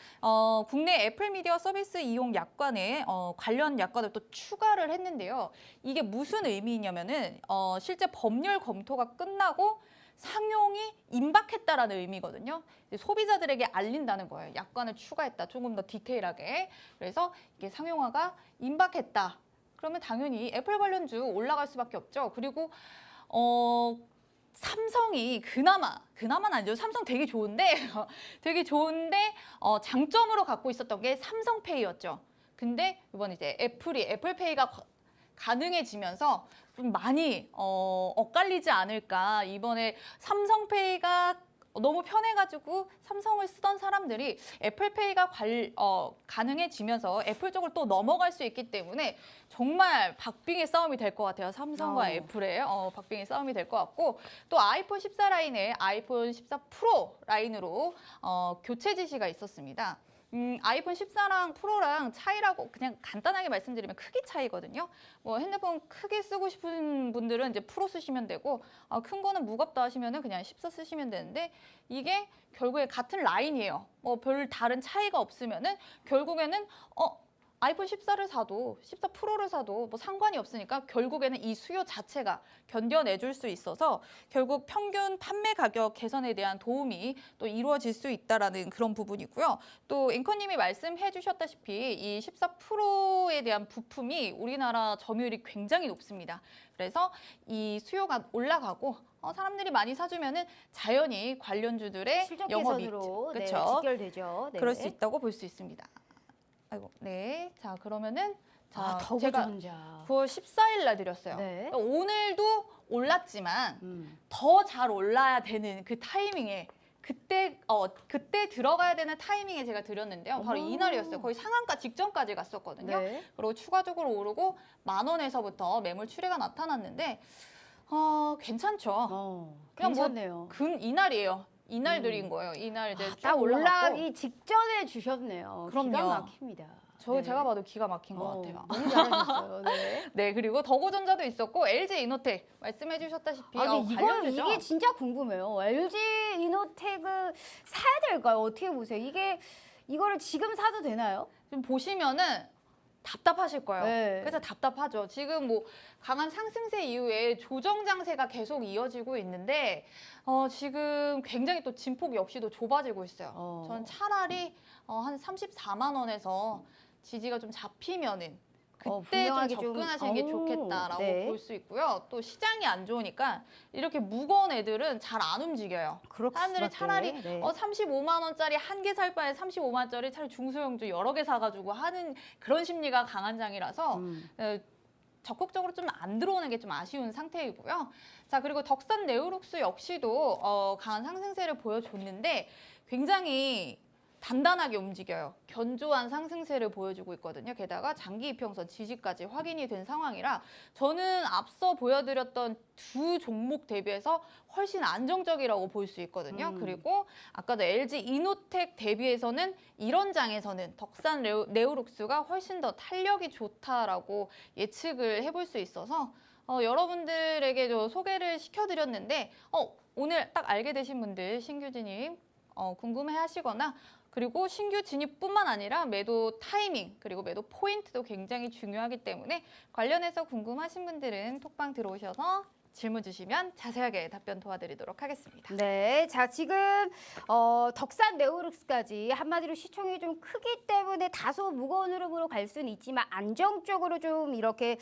국내 애플 미디어 서비스 이용 약관에 관련 약관을 또 추가를 했는데요. 이게 무슨 의미냐면은 실제 법률 검토가 끝나고 상용이 임박했다라는 의미거든요. 이제 소비자들에게 알린다는 거예요. 약관을 추가했다. 조금 더 디테일하게. 그래서 이게 상용화가 임박했다. 그러면 당연히 애플 관련주 올라갈 수밖에 없죠. 그리고 삼성이 그나마는 아니죠. 삼성 되게 좋은데 장점으로 갖고 있었던 게 삼성페이였죠. 근데 이번에 이제 애플페이가 가능해지면서 좀 많이 엇갈리지 않을까. 이번에 삼성페이가 너무 편해가지고 삼성을 쓰던 사람들이 애플페이가 가능해지면서 애플 쪽으로 또 넘어갈 수 있기 때문에 정말 박빙의 싸움이 될 것 같아요. 삼성과 애플의 박빙의 싸움이 될 것 같고 또 아이폰 14 라인에 아이폰 14 프로 라인으로 교체 지시가 있었습니다. 아이폰 14랑 프로랑 차이라고 그냥 간단하게 말씀드리면 크기 차이거든요. 뭐 핸드폰 크게 쓰고 싶은 분들은 이제 프로 쓰시면 되고 큰 거는 무겁다 하시면은 그냥 14 쓰시면 되는데 이게 결국에 같은 라인이에요. 뭐 별 다른 차이가 없으면은 결국에는 아이폰 14를 사도 14 프로를 사도 뭐 상관이 없으니까 결국에는 이 수요 자체가 견뎌내줄 수 있어서 결국 평균 판매 가격 개선에 대한 도움이 또 이루어질 수 있다라는 그런 부분이고요. 또 앵커님이 말씀해 주셨다시피 이 14 프로에 대한 부품이 우리나라 점유율이 굉장히 높습니다. 그래서 이 수요가 올라가고 사람들이 많이 사주면은 자연히 관련주들의 실적 영업이익, 개선으로 네, 그렇죠? 직결되죠. 네. 그럴 수 있다고 볼 수 있습니다. 아이고, 네. 자, 그러면은 제가 더보전자. 9월 14일 날 드렸어요. 네. 오늘도 올랐지만 더 잘 올라야 되는 그 타이밍에 그때 들어가야 되는 타이밍에 제가 드렸는데요. 바로 이날이었어요. 거의 상한가 직전까지 갔었거든요. 네. 그리고 추가적으로 오르고 10,000원에서부터 매물 출회가 나타났는데 괜찮죠. 그냥 괜찮네요. 이날이에요. 이날 드린 거예요. 이날 이제 쭉 딱 올라갔고. 올라가기 직전에 주셨네요. 기가 그럼요. 막힙니다. 제가 봐도 기가 막힌 것 같아요. 너무 잘하셨어요. 네. 네, 그리고 더고전자도 있었고 LG이노텍 말씀해 주셨다시피 근데 관련주죠. 이게 진짜 궁금해요. LG 이노텍을 사야 될까요? 어떻게 보세요? 이거를 지금 사도 되나요? 지금 보시면은 답답하실 거예요. 네. 그래서 답답하죠. 지금 뭐 강한 상승세 이후에 조정 장세가 계속 이어지고 있는데 지금 굉장히 또 진폭 역시도 좁아지고 있어요. 전 차라리 한 34만 원에서 지지가 좀 잡히면은 그때 좀 분명하게 접근하시는 게 오, 좋겠다라고 네. 볼 수 있고요. 또 시장이 안 좋으니까 이렇게 무거운 애들은 잘 안 움직여요. 그렇게 사람들이 차라리 네. 35만 원짜리 한 개 살 바에 35만 원짜리 차라리 중소형주 여러 개 사가지고 하는 그런 심리가 강한 장이라서 적극적으로 좀 안 들어오는 게 좀 아쉬운 상태이고요. 자, 그리고 덕산 네오룩스 역시도 강한 상승세를 보여줬는데 굉장히 단단하게 움직여요. 견조한 상승세를 보여주고 있거든요. 게다가 장기 이평선 지지까지 확인이 된 상황이라 저는 앞서 보여드렸던 두 종목 대비해서 훨씬 안정적이라고 볼 수 있거든요. 그리고 아까도 LG 이노텍 대비해서는 이런 장에서는 덕산 네오룩스가 훨씬 더 탄력이 좋다라고 예측을 해볼 수 있어서 여러분들에게도 소개를 시켜드렸는데 오늘 딱 알게 되신 분들 신규 진입 궁금해하시거나 그리고 신규 진입뿐만 아니라 매도 타이밍 그리고 매도 포인트도 굉장히 중요하기 때문에 관련해서 궁금하신 분들은 톡방 들어오셔서 질문 주시면 자세하게 답변 도와드리도록 하겠습니다. 네, 자 지금 덕산 네오룩스까지 한마디로 시총이 좀 크기 때문에 다소 무거운 흐름으로 갈 수는 있지만 안정적으로 좀 이렇게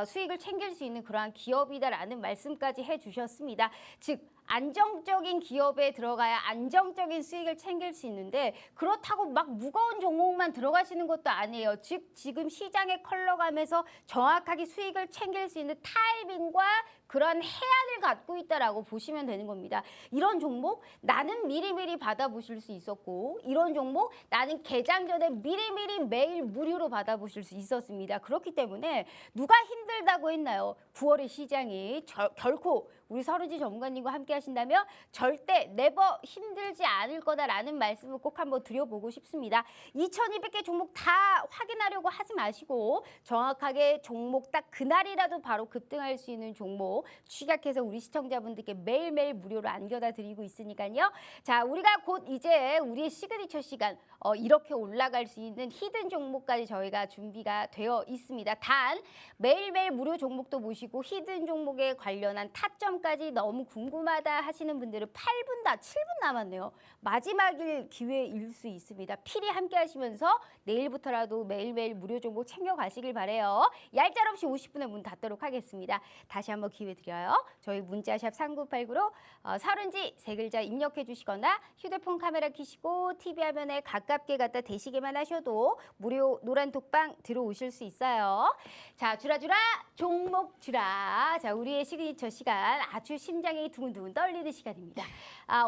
수익을 챙길 수 있는 그러한 기업이다라는 말씀까지 해주셨습니다. 즉 안정적인 기업에 들어가야 안정적인 수익을 챙길 수 있는데 그렇다고 막 무거운 종목만 들어가시는 것도 아니에요. 즉 지금 시장에 컬러감에서 정확하게 수익을 챙길 수 있는 타이밍과 그런 해안을 갖고 있다라고 보시면 되는 겁니다. 이런 종목 나는 미리미리 받아보실 수 있었고 이런 종목 나는 개장 전에 미리미리 매일 무료로 받아보실 수 있었습니다. 그렇기 때문에 누가 힘들다고 했나요? 9월의 시장이 결코 우리 서른지 전문가님과 함께 하신다면 절대 네버 힘들지 않을 거다라는 말씀을 꼭 한번 드려보고 싶습니다. 2200개 종목 다 확인하려고 하지 마시고 정확하게 종목 딱 그날이라도 바로 급등할 수 있는 종목 취약해서 우리 시청자분들께 매일매일 무료로 안겨다 드리고 있으니까요. 자, 우리가 곧 이제 우리의 시그니처 시간 이렇게 올라갈 수 있는 히든 종목까지 저희가 준비가 되어 있습니다. 단 매일매일 무료 종목도 보시고 히든 종목에 관련한 타점까지 너무 궁금하다 하시는 분들은 8분 다 7분 남았네요. 마지막일 기회일 수 있습니다. 필히 함께 하시면서 내일부터라도 매일매일 무료 종목 챙겨가시길 바라요. 얄짤 없이 50분에 문 닫도록 하겠습니다. 다시 한번 기회 드려요. 저희 문자샵 3989로 서른지 세 글자 입력해 주시거나 휴대폰 카메라 켜시고 TV 화면에 가깝게 갖다 대시기만 하셔도 무료 노란 톡방 들어오실 수 있어요. 자, 주라주라 종목 주라. 자, 우리의 시그니처 시간 아주 심장이 두근두근 떨리는 시간입니다.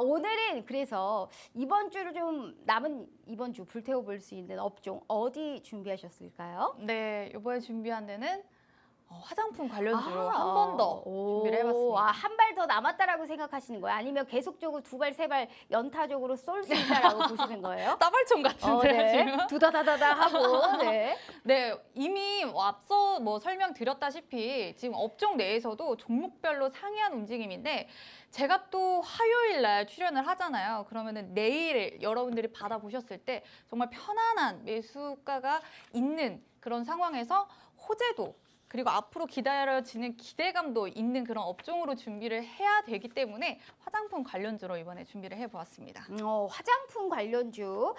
오늘은 그래서 이번 주를 좀 남은 이번 주 불태워볼 수 있는 업종 어디 준비하셨을까요? 네, 이번에 준비한 데는 화장품 관련주로 한 번 더 준비를 해봤습니다. 한 발 더 남았다라고 생각하시는 거예요? 아니면 계속적으로 두 발, 세 발 연타적으로 쏠 수 있다라고 보시는 거예요? 따발총 같은데요, 네. 지금? 두다다다다 하고, 네. 네, 이미 앞서 설명드렸다시피 지금 업종 내에서도 종목별로 상이한 움직임인데 제가 또 화요일 날 출연을 하잖아요. 그러면은 내일 여러분들이 받아보셨을 때 정말 편안한 매수가가 있는 그런 상황에서 호재도 그리고 앞으로 기다려지는 기대감도 있는 그런 업종으로 준비를 해야 되기 때문에 화장품 관련주로 이번에 준비를 해보았습니다. 화장품 관련주.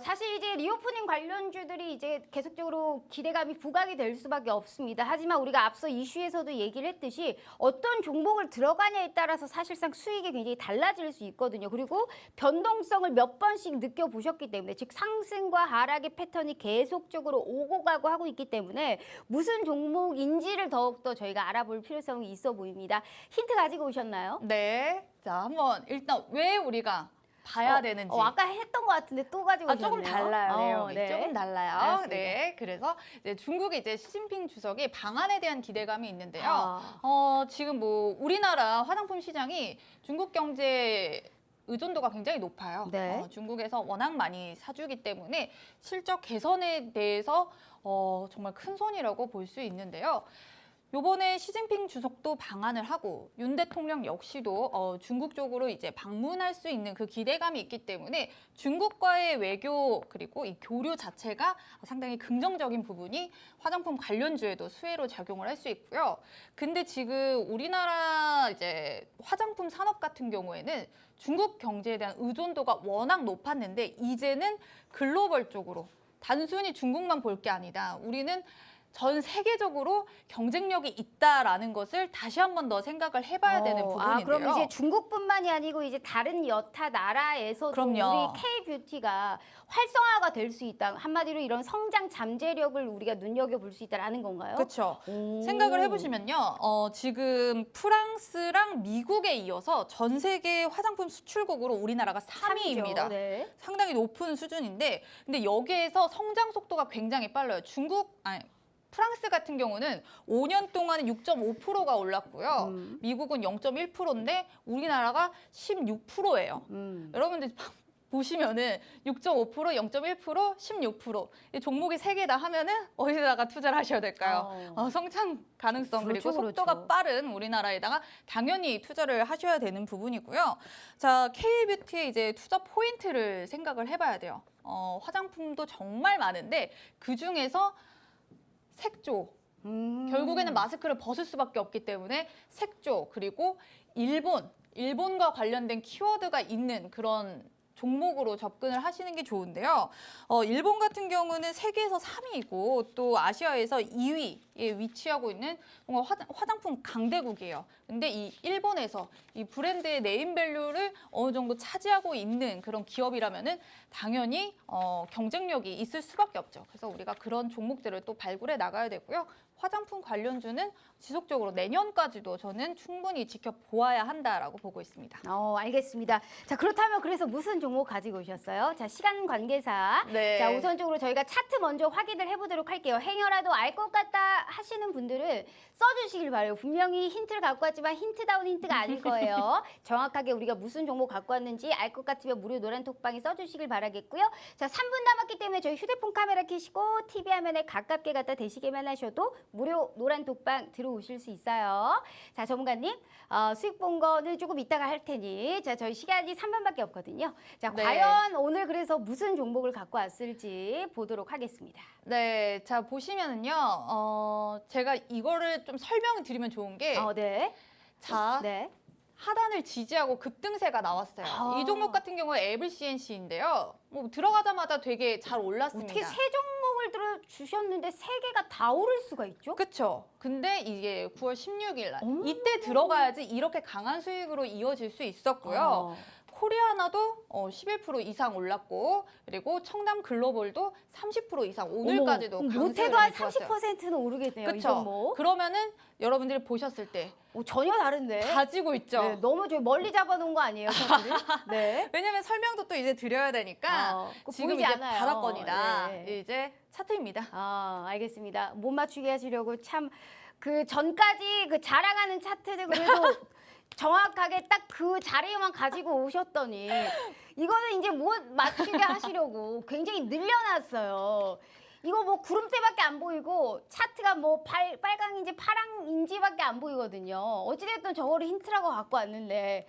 사실 이제 리오프닝 관련주들이 이제 계속적으로 기대감이 부각이 될 수밖에 없습니다. 하지만 우리가 앞서 이슈에서도 얘기를 했듯이 어떤 종목을 들어가냐에 따라서 사실상 수익이 굉장히 달라질 수 있거든요. 그리고 변동성을 몇 번씩 느껴보셨기 때문에 즉 상승과 하락의 패턴이 계속적으로 오고 가고 하고 있기 때문에 무슨 종목인지를 더욱더 저희가 알아볼 필요성이 있어 보입니다. 힌트 가지고 오셨나요? 네, 자 한번 일단 왜 우리가 봐야 되는지. 아까 했던 것 같은데 또 가지고 오셨네요. 조금 달라요. 내용이 네. 조금 달라요. 알았습니다. 네, 그래서 이제 중국의 이제 시진핑 주석의 방안에 대한 기대감이 있는데요. 지금 뭐 우리나라 화장품 시장이 중국 경제 의존도가 굉장히 높아요. 네. 중국에서 워낙 많이 사주기 때문에 실적 개선에 대해서 정말 큰 손이라고 볼 수 있는데요. 요번에 시진핑 주석도 방한을 하고 윤 대통령 역시도 중국 쪽으로 이제 방문할 수 있는 그 기대감이 있기 때문에 중국과의 외교 그리고 이 교류 자체가 상당히 긍정적인 부분이 화장품 관련주에도 수혜로 작용을 할 수 있고요. 근데 지금 우리나라 이제 화장품 산업 같은 경우에는 중국 경제에 대한 의존도가 워낙 높았는데 이제는 글로벌 쪽으로 단순히 중국만 볼 게 아니다. 우리는 전 세계적으로 경쟁력이 있다라는 것을 다시 한 번 더 생각을 해봐야 되는 부분인데요. 그럼 이제 중국뿐만이 아니고 이제 다른 여타 나라에서도 그럼요. 우리 K-뷰티가 활성화가 될 수 있다. 한마디로 이런 성장 잠재력을 우리가 눈여겨볼 수 있다라는 건가요? 그렇죠. 오. 생각을 해보시면요. 지금 프랑스랑 미국에 이어서 전 세계 화장품 수출국으로 우리나라가 3위입니다. 네. 상당히 높은 수준인데 근데 여기에서 성장 속도가 굉장히 빨라요. 프랑스 같은 경우는 5년 동안에 6.5%가 올랐고요. 미국은 0.1%인데 우리나라가 16%예요. 여러분들 보시면은 6.5%, 0.1%, 16%. 이 종목이 3개다 하면은 어디다가 투자를 하셔야 될까요? 성장 가능성 그렇죠, 그리고 속도가 그렇죠. 빠른 우리나라에다가 당연히 투자를 하셔야 되는 부분이고요. 자, K-뷰티의 이제 투자 포인트를 생각을 해봐야 돼요. 화장품도 정말 많은데 그 중에서 색조. 결국에는 마스크를 벗을 수밖에 없기 때문에 색조 그리고 일본과 관련된 키워드가 있는 그런 종목으로 접근을 하시는 게 좋은데요. 일본 같은 경우는 세계에서 3위이고 또 아시아에서 2위에 위치하고 있는 뭔가 화장품 강대국이에요. 근데 이 일본에서 이 브랜드의 네임밸류를 어느 정도 차지하고 있는 그런 기업이라면은 당연히 경쟁력이 있을 수밖에 없죠. 그래서 우리가 그런 종목들을 또 발굴해 나가야 되고요. 화장품 관련주는 지속적으로 내년까지도 저는 충분히 지켜보아야 한다라고 보고 있습니다. 알겠습니다. 자, 그렇다면 그래서 무슨 종목 가지고 오셨어요? 자, 시간 관계사. 네. 자, 우선적으로 저희가 차트 먼저 확인을 해보도록 할게요. 행여라도 알 것 같다 하시는 분들은 써주시길 바라요. 분명히 힌트를 갖고 왔지만 힌트다운 힌트가 아닐 거예요. 정확하게 우리가 무슨 종목 갖고 왔는지 알 것 같으면 무료 노란 톡방에 써주시길 바라겠고요. 자, 3분 남았기 때문에 저희 휴대폰 카메라 켜시고 TV 화면에 가깝게 갖다 대시기만 하셔도 무료 노란 톡방 들어오실 수 있어요. 자, 전문가님, 수익 본 거는 조금 이따가 할 테니 자, 저희 시간이 3분밖에 없거든요. 자, 네. 과연 오늘 그래서 무슨 종목을 갖고 왔을지 보도록 하겠습니다. 네, 자 보시면은요, 제가 이거를 좀 설명을 드리면 좋은 게, 네. 자 네. 하단을 지지하고 급등세가 나왔어요. 아. 이 종목 같은 경우에 에블 CNC인데요. 뭐 들어가자마자 되게 잘 올랐습니다. 어떻게 세 종목을 들어주셨는데 세 개가 다 오를 수가 있죠? 그쵸? 근데 이게 9월 16일 날 오. 이때 들어가야지 이렇게 강한 수익으로 이어질 수 있었고요. 어. 코리아나도 11% 이상 올랐고 그리고 청담 글로벌도 30% 이상 오늘까지도 어머, 강세가 못해도 한 좋았어요. 30%는 오르겠네요. 이 그렇죠. 종목. 그러면은 여러분들이 보셨을 때 전혀 다른데. 가지고 있죠. 네, 너무 저 멀리 잡아놓은 거 아니에요, 차트를? 네. 왜냐면 설명도 또 이제 드려야 되니까 그거 지금 보이지 이제 않아요. 바닥권이다. 네. 이제 차트입니다. 알겠습니다. 못 맞추게 하시려고 참 그 전까지 그 자랑하는 차트들 그래도 정확하게 딱 그 자리만 가지고 오셨더니 이거는 이제 못 맞추게 하시려고 굉장히 늘려놨어요. 이거 뭐 구름대밖에 안 보이고 차트가 뭐 빨강인지 파랑인지밖에 안 보이거든요. 어찌됐든 저거를 힌트라고 갖고 왔는데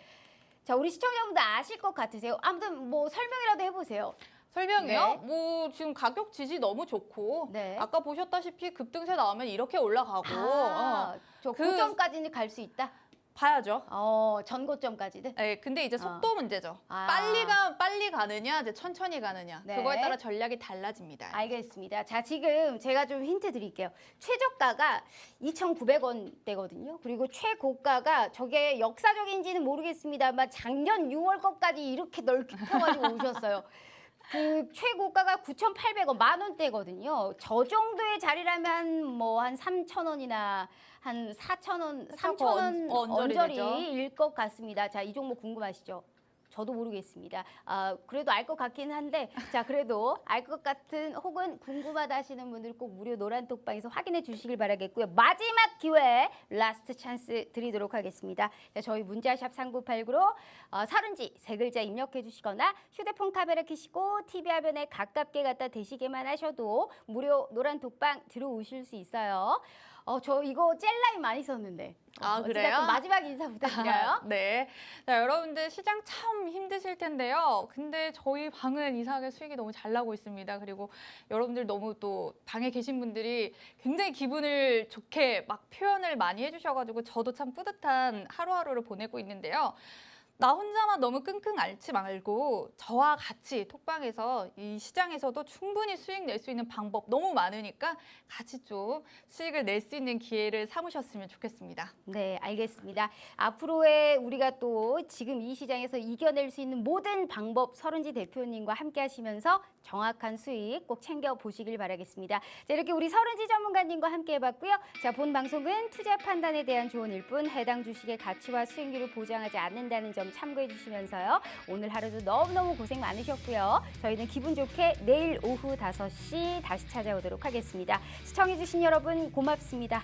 자, 우리 시청자분들 아실 것 같으세요? 아무튼 뭐 설명이라도 해보세요. 설명이요? 네. 뭐 지금 가격 지지 너무 좋고 네. 아까 보셨다시피 급등세 나오면 이렇게 올라가고 저 그- 고점까지는 갈 수 있다? 봐야죠. 전고점까지는? 네, 근데 이제 속도 문제죠. 아. 빨리 가느냐, 이제 천천히 가느냐. 네. 그거에 따라 전략이 달라집니다. 알겠습니다. 자, 지금 제가 좀 힌트 드릴게요. 최저가가 2,900원대거든요. 그리고 최고가가 저게 역사적인지는 모르겠습니다만 작년 6월 것까지 이렇게 넓게 펴가지고 오셨어요. 그 최고가가 9,800원, 10,000원대거든요. 저 정도의 자리라면 뭐 한 3,000원이나 한 4,000원, 3,000원 언저리 되죠. 언저리일 것 같습니다. 자, 이 종목 궁금하시죠? 저도 모르겠습니다. 그래도 알 것 같긴 한데, 자, 그래도 알 것 같은 혹은 궁금하다 하시는 분들 꼭 무료 노란 톡방에서 확인해 주시길 바라겠고요. 마지막 기회, 라스트 찬스 드리도록 하겠습니다. 자, 저희 문자샵 3989로 서른지 세 글자 입력해 주시거나 휴대폰 카메라 켜시고 TV 화면에 가깝게 갖다 대시게만 하셔도 무료 노란 톡방 들어오실 수 있어요. 저 이거 젤라인 많이 썼는데. 그래요? 어찌됐든 마지막 인사 부탁드려요. 네. 자, 여러분들 시장 참 힘드실 텐데요. 근데 저희 방은 이상하게 수익이 너무 잘 나고 있습니다. 그리고 여러분들 너무 또 방에 계신 분들이 굉장히 기분을 좋게 막 표현을 많이 해주셔가지고 저도 참 뿌듯한 하루하루를 보내고 있는데요. 나 혼자만 너무 끙끙 앓지 말고 저와 같이 톡방에서 이 시장에서도 충분히 수익 낼 수 있는 방법 너무 많으니까 같이 좀 수익을 낼 수 있는 기회를 삼으셨으면 좋겠습니다. 네, 알겠습니다. 앞으로의 우리가 또 지금 이 시장에서 이겨낼 수 있는 모든 방법 서른지 대표님과 함께 하시면서 정확한 수익 꼭 챙겨 보시길 바라겠습니다. 자, 이렇게 우리 서른지 전문가님과 함께 해봤고요. 자, 본 방송은 투자 판단에 대한 조언일 뿐 해당 주식의 가치와 수익률을 보장하지 않는다는 점 참고해 주시면서요. 오늘 하루도 너무너무 고생 많으셨고요. 저희는 기분 좋게 내일 오후 5시 다시 찾아오도록 하겠습니다. 시청해 주신 여러분 고맙습니다.